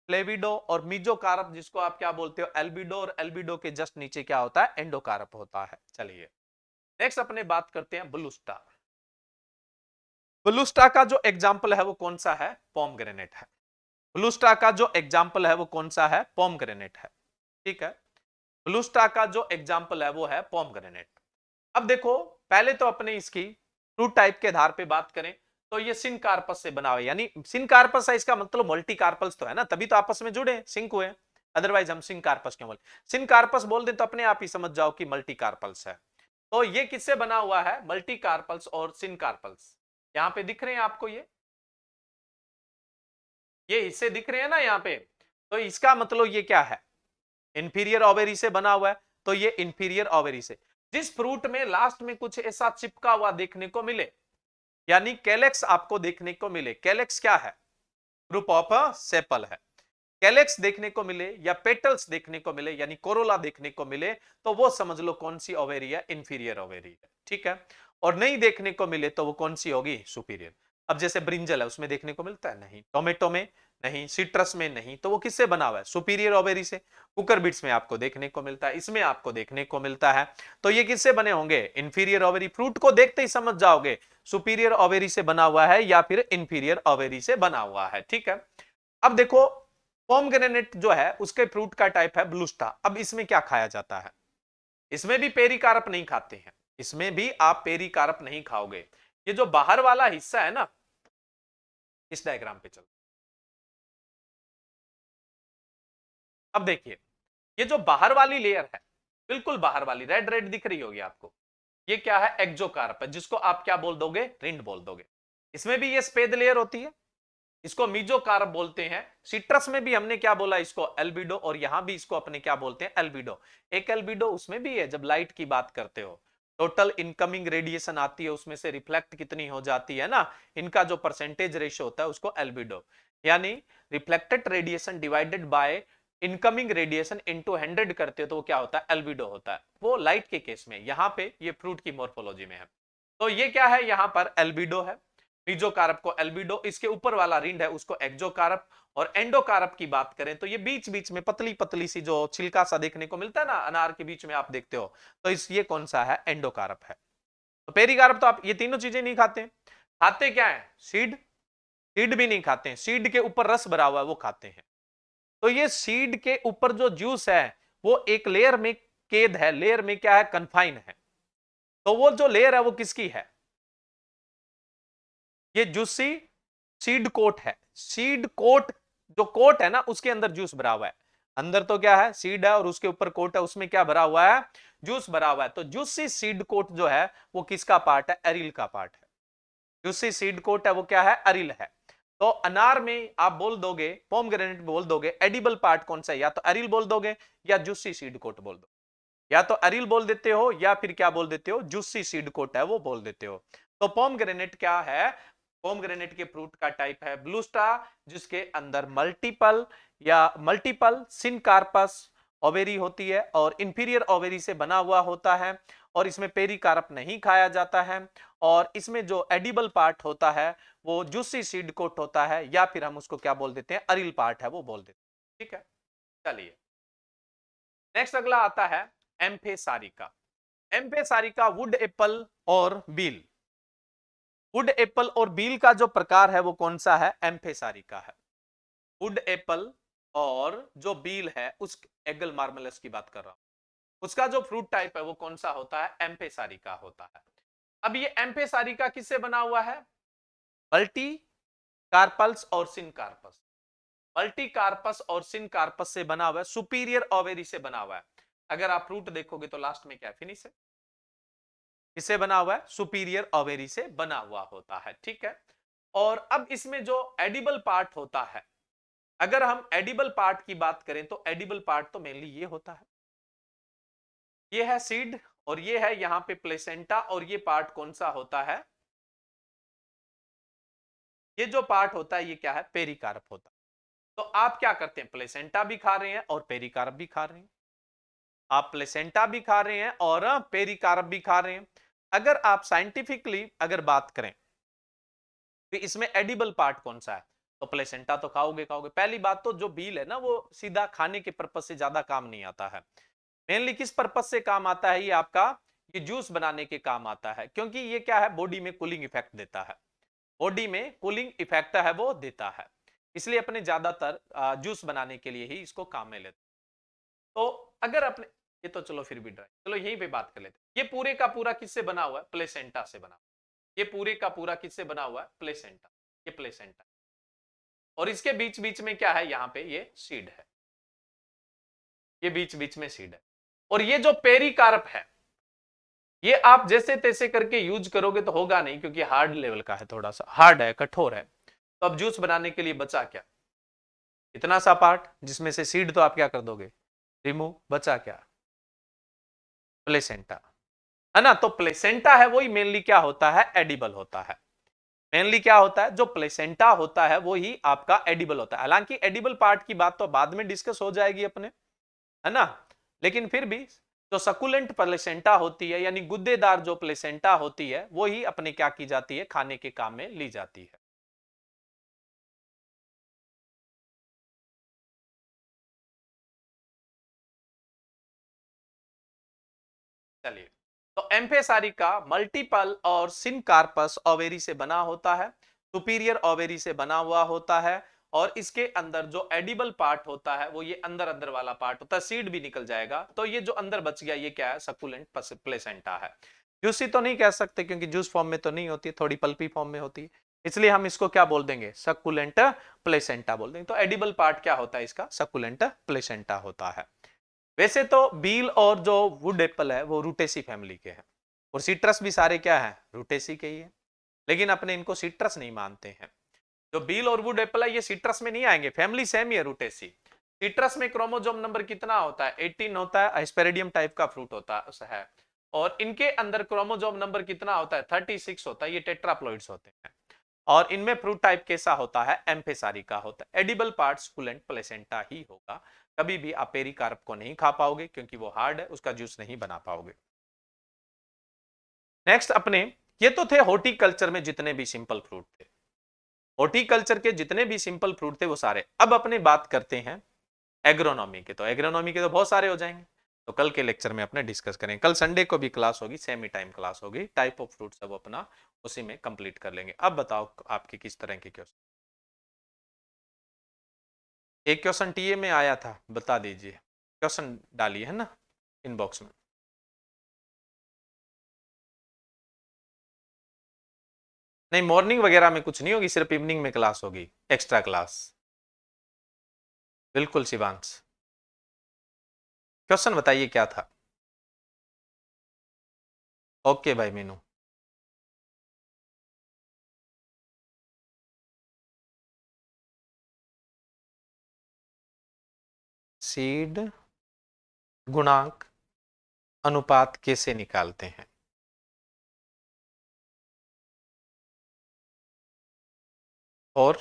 फ्लेविडो, और मीजोकार्प जिसको आप क्या बोलते हो, एल्बिडो, और एल्बिडो के जस्ट नीचे क्या होता है, एंडोकार्प होता है। चलिए नेक्स्ट अपने बात करते हैं ब्लूस्टा। ब्लूस्टा का जो एग्जाम्पल है वो कौन सा है, पोमग्रेनेट है। ब्लूस्टा का जो एग्जाम्पल है वो कौन सा है, पोमग्रेनेट है। ठीक है, ब्लूस्टा का जो एग्जाम्पल है वो है पोमग्रेनेट। अब देखो पहले तो अपने इसकी फ्रूट टाइप के आधार पे बात करें तो ये सिनकार्पस से बना हुआ है, यानी सिनकार्पस है इसका मतलब मल्टीकार्पल्स तो है ना, तभी तो आपस में जुड़े सिंक हुए, अदरवाइज हम सिनकार्पस क्यों बोले, सिनकार्पस बोल दें तो अपने आप ही समझ जाओ कि मल्टीकार्पल्स है। तो ये किससे बना हुआ है, मल्टीकार्पल्स और सिनकार्पल्स। यहां पे दिख रहे हैं आपको, ये हिस्से दिख रहे हैं ना यहाँ पे, तो इसका मतलब ये क्या है, इंफीरियर ओवेरी से बना हुआ है, तो ये इंफीरियर ओवेरी से। जिस फ्रूट में लास्ट में कुछ ऐसा चिपका हुआ देखने को मिले, यानी कैलेक्स आपको देखने को मिले, कैलेक्स क्या है, ग्रुप ऑफ सेपल है, कैलेक्स देखने को मिले या पेटल्स देखने को मिले यानी कोरोला देखने को मिले, तो वो समझ लो कौन सी ओवेरी है, इंफीरियर ओवेरी है। ठीक है, और नहीं देखने को मिले तो वो कौन सी होगी, सुपीरियर। अब जैसे ब्रिंजल है उसमें देखने को मिलता है, नहीं, टोमेटो में नहीं, सिट्रस में नहीं, तो वो किससे बना हुआ है, सुपीरियर ओवेरी से। कुकर बीट्स में आपको देखने को मिलता है, इसमें आपको देखने को मिलता है, तो ये किससे बने होंगे, इंफीरियर ओवेरी। फ्रूट को देखते ही समझ जाओगे सुपीरियर ओवेरी से बना हुआ है या फिर इंफीरियर ओवेरी से बना हुआ है। ठीक है, अब देखो पोमग्रेनेट जो है उसके फ्रूट का टाइप है ब्लूस्टा। अब इसमें क्या खाया जाता है, इसमें भी पेरिकार्प नहीं खाते हैं, इसमें भी आप पेरिकार्प नहीं खाओगे। ये जो बाहर वाला हिस्सा है ना, इस डायग्राम पे चलो, अब देखिए ये जो बाहर वाली लेयर है, बिल्कुल बाहर वाली रेड रेड दिख रही होगी आपको, ये क्या है, एक्सोकार्प है, जिसको आप क्या बोल दोगे, रिंड बोल दोगे। इसमें भी ये स्पेद लेयर होती है, इसको मीजोकार्प बोलते हैं। सिट्रस में भी हमने क्या बोला, इसको एल्बिडो, और यहां भी इसको अपने क्या बोलते हैं, एल्बिडो। एक एल्बिडो उसमें भी है, जब लाइट की बात करते हो, टोटल इनकमिंग रेडिएशन आती है उसमें से रिफ्लेक्ट कितनी हो जाती है ना, इनका जो परसेंटेज रेशियो होता है उसको एल्बिडो, यानी reflected radiation divided by incoming radiation into 100 करते हो तो वो क्या होता है, एल्बिडो होता है। वो लाइट के केस में, यहां पे ये फ्रूट की मॉर्फोलॉजी में है। तो ये क्या है, यहां पर एल्बिडो है, मीजोकार्प को एल्बिडो, इसके ऊपर वाला रिंड है उसको एक्सोकार्प। और एंडोकार्प की बात करें तो ये बीच बीच में पतली पतली सी जो छिलका सा देखने को मिलता है ना, अनार के बीच में आप देखते हो, तो इस ये कौन सा है, एंडोकार्प है। तो पेरिकार्प तो आप ये तीनों चीजें नहीं खाते, खाते क्या है, सीड, सीड भी नहीं खाते हैं, सीड के ऊपर रस भरा हुआ है वो खाते हैं। तो ये सीड के ऊपर जो जूस है वो एक लेयर में कैद है, लेयर में क्या है, कन्फाइन है। तो वो जो लेयर है वो किसकी है, ये जूसी सीड कोट है, सीड कोट, जो कोट है ना उसके अंदर जूस भरा हुआ है। अंदर तो क्या है, सीड है, और उसके ऊपर कोट है, उसमें क्या भरा हुआ है, जूस भरा हुआ है। तो जूसी सीड कोट जो है वो किसका पार्ट है, एरिल का पार्ट है। जूसी सीड कोट है वो क्या है, एरिल है। तो अनार में आप बोल दोगे, पोमग्रेनेट बोल दोगे, एडिबल पार्ट कौन सा है, या तो एरिल बोल दोगे या जूसी सीड कोट बोल दो, या तो एरिल बोल देते हो या फिर क्या बोल देते हो, जूसी सीड कोट है वो बोल देते हो। तो पोमग्रेनेट क्या है, पोमग्रेनेट के फ्रूट का टाइप है ब्लूस्टा, जिसके अंदर मल्टीपल सिनकार्पस ओवेरी होती है और इंफीरियर ओवेरी से बना हुआ होता है। और इसमें पेरिकार्प नहीं खाया जाता है, और इसमें जो एडिबल पार्ट होता है वो जूसी सीड कोट होता है, या फिर हम उसको क्या बोल देते हैं, अरिल पार्ट है वो बोल देते हैं। ठीक है, चलिए नेक्स्ट अगला आता है एम्फेसारिका। एम्फेसारिका वुड एप्पल और बील। वुड एप्पल और बील का जो प्रकार है वो कौन सा है, एम्फेसारिका है। वुड एप्पल और जो बील है उस एगल मार्मलस की बात कर रहा हूं, उसका जो फ्रूट टाइप है वो कौन सा होता है, एम्फेसारिका होता है। अब ये एम्फेसारिका किससे बना हुआ है, मल्टी कार्पल्स और सिनकार्पस। मल्टी कार्पस और सिनकार्पस से बना हुआ है, सुपीरियर ओवेरी से बना हुआ है। अगर आप फ्रूट देखोगे तो लास्ट में क्या फिनिश है, किससे बना हुआ है, सुपीरियर ओवेरी से बना हुआ होता है। ठीक है, और अब इसमें जो एडिबल पार्ट होता है, अगर हम एडिबल पार्ट की बात करें तो एडिबल पार्ट तो मेनली ये होता है, ये है सीड और ये है यहां पे प्लेसेंटा, और ये पार्ट कौन सा होता है, ये जो पार्ट होता है ये क्या है, पेरिकार्प होता है। तो आप क्या करते हैं, प्लेसेंटा भी खा रहे हैं और पेरिकार्प भी खा रहे हैं, आप प्लेसेंटा भी खा रहे हैं और पेरिकार्प भी खा रहे हैं। अगर आप साइंटिफिकली अगर बात करें तो इसमें एडिबल पार्ट कौन सा है, तो प्लेसेंटा तो खाओगे खाओगे। पहली बात तो जो बील है ना वो सीधा खाने के पर्पज से ज्यादा काम नहीं आता है, मेनली किस पर्पज से काम आता है, ये आपका ये जूस बनाने के काम आता है, क्योंकि ये क्या है, बॉडी में कूलिंग इफेक्ट देता है, बॉडी में कूलिंग इफेक्ट है वो देता है, इसलिए अपने ज्यादातर जूस बनाने के लिए ही इसको काम में लेते हैं। तो अगर अपने, ये तो चलो फिर भी ड्राई, चलो यहीं पे बात कर लेते हैं। ये पूरे का पूरा किससे बना हुआ है, प्लेसेंटा से बना, ये पूरे का पूरा किससे बना हुआ है, प्लेसेंटा, ये प्लेसेंटा, और इसके बीच बीच में क्या है, यहां पे ये सीड है, ये बीच बीच में सीड है। और ये जो पेरिकार्प है ये आप जैसे तैसे करके यूज करोगे तो होगा नहीं, क्योंकि हार्ड लेवल का है, थोड़ा सा हार्ड है, कठोर है। तो अब जूस बनाने के लिए बचा क्या, इतना सा पार्ट जिसमें से सीड तो आप क्या कर दोगे, रिमूव, बचा क्या, प्लेसेंटा, है ना। तो प्लेसेंटा है वही मेनली क्या होता है, एडिबल होता है, मेनली क्या होता है, जो प्लेसेंटा होता है वो ही आपका एडिबल होता है। हालांकि एडिबल पार्ट की बात तो बाद में डिस्कस हो जाएगी अपने, है ना, लेकिन फिर भी जो सकुलेंट प्लेसेंटा होती है, यानी गुद्देदार जो प्लेसेंटा होती है वो ही अपने क्या की जाती है, खाने के काम में ली जाती है। चलिए, तो एम्फेसारिका मल्टीपल और सिनकार्पस ओवेरी से बना होता है, सुपीरियर ओवेरी से बना हुआ होता है, और इसके अंदर जो एडिबल पार्ट होता है वो ये अंदर अंदर वाला पार्ट होता है, सीड भी निकल जाएगा, तो ये जो अंदर बच गया ये क्या है, सकुलेंट प्लेसेंटा है। जूसी तो नहीं कह सकते क्योंकि जूस फॉर्म में तो नहीं होती, थोड़ी पल्पी फॉर्म में होती है, इसलिए हम इसको क्या बोल देंगे, सकुलेंट प्लेसेंटा बोल देंगे। तो एडिबल पार्ट क्या होता है इसका, सकुलेंट प्लेसेंटा होता है। वैसे तो बील और जो वुड एप्पल है वो रूटेसी फैमिली के हैं, और सिट्रस भी सारे क्या है, रूटेसी के ही है, लेकिन अपने इनको सिट्रस नहीं मानते हैं। जो बील और वुड एप्पल है ये सिट्रस में नहीं आएंगे, फैमिली सेम ही है, रूटेसी। सिट्रस में क्रोमोसोम नंबर कितना होता है, 18 होता है, एस्पेरिडियम टाइप का फ्रूट होता है, और इनके अंदर क्रोमोसोम नंबर कितना होता है, 36 होता है, ये टेट्राप्लॉइड्स होते हैं। और इनमें फ्रूट टाइप कैसा होता है, एम्फेसारिका होता है। एडिबल पार्ट स्कूलेंट प्लेसेंटा ही होगा, कभी भी आप पेरिकार्प को नहीं खा पाओगे क्योंकि वो हार्ड है, उसका जूस नहीं बना पाओगे। नेक्स्ट अपने, ये तो थे हॉर्टिकल्चर में जितने भी सिंपल फ्रूट थे, हॉर्टिकल्चर के जितने भी सिंपल फ्रूट थे वो सारे। अब अपने बात करते हैं एग्रोनॉमी के, तो एग्रोनॉमी के तो बहुत सारे हो जाएंगे, तो कल के लेक्चर में अपने डिस्कस करेंगे। कल संडे को भी क्लास होगी, सेमी टाइम क्लास होगी, टाइप ऑफ फ्रूट सब अपना उसी में कंप्लीट कर लेंगे। अब बताओ आपके किस तरह के क्वेश्चन, एक क्वेश्चन टीए में आया था, बता दीजिए, क्वेश्चन डालिए है ना इनबॉक्स में। नहीं, मॉर्निंग वगैरह में कुछ नहीं होगी, सिर्फ इवनिंग में क्लास होगी, एक्स्ट्रा क्लास। बिल्कुल शिवांश, क्वेश्चन बताइए क्या था। ओके भाई मीनू। सीड गुणांक अनुपात कैसे निकालते हैं, और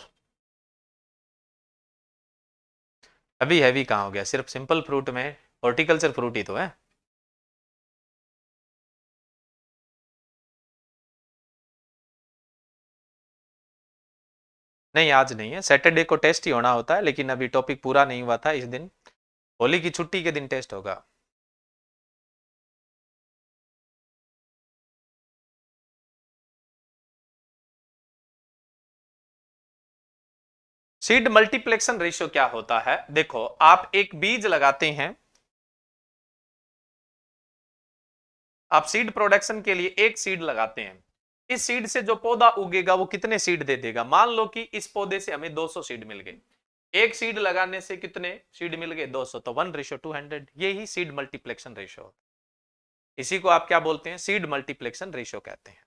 अभी हैवी कहाँ हो गया, सिर्फ सिंपल फ्रूट में हॉर्टिकल्चर फ्रूट ही तो है। नहीं, आज नहीं है, सैटरडे को टेस्ट ही होना होता है, लेकिन अभी टॉपिक पूरा नहीं हुआ था इस दिन। होली की छुट्टी के दिन टेस्ट होगा। सीड मल्टीप्लेक्शन रेशियो क्या होता है? देखो, आप एक बीज लगाते हैं, आप सीड प्रोडक्शन के लिए एक सीड लगाते हैं। इस सीड से जो पौधा उगेगा वो कितने सीड दे देगा? मान लो कि इस पौधे से हमें 200 सीड मिल गए। एक सीड लगाने से कितने सीड मिल गए? 200, तो 1:200। ये ही सीड मल्टीप्लेक्शन रेशियो होता है। इसी को आप क्या बोलते हैं? सीड मल्टीप्लेक्शन रेशियो कहते हैं।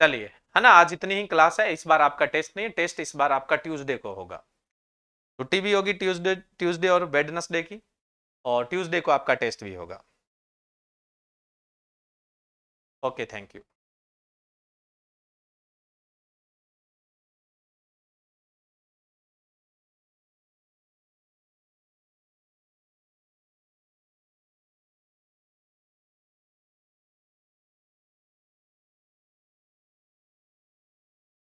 चलिए, है ना, आज इतनी ही क्लास है। इस बार आपका टेस्ट नहीं, टेस्ट इस बार आपका ट्यूसडे को होगा। छुट्टी भी होगी ट्यूसडे, ट्यूसडे और वेडनेसडे की, और ट्यूसडे को आपका टेस्ट भी होगा। Okay, thank you.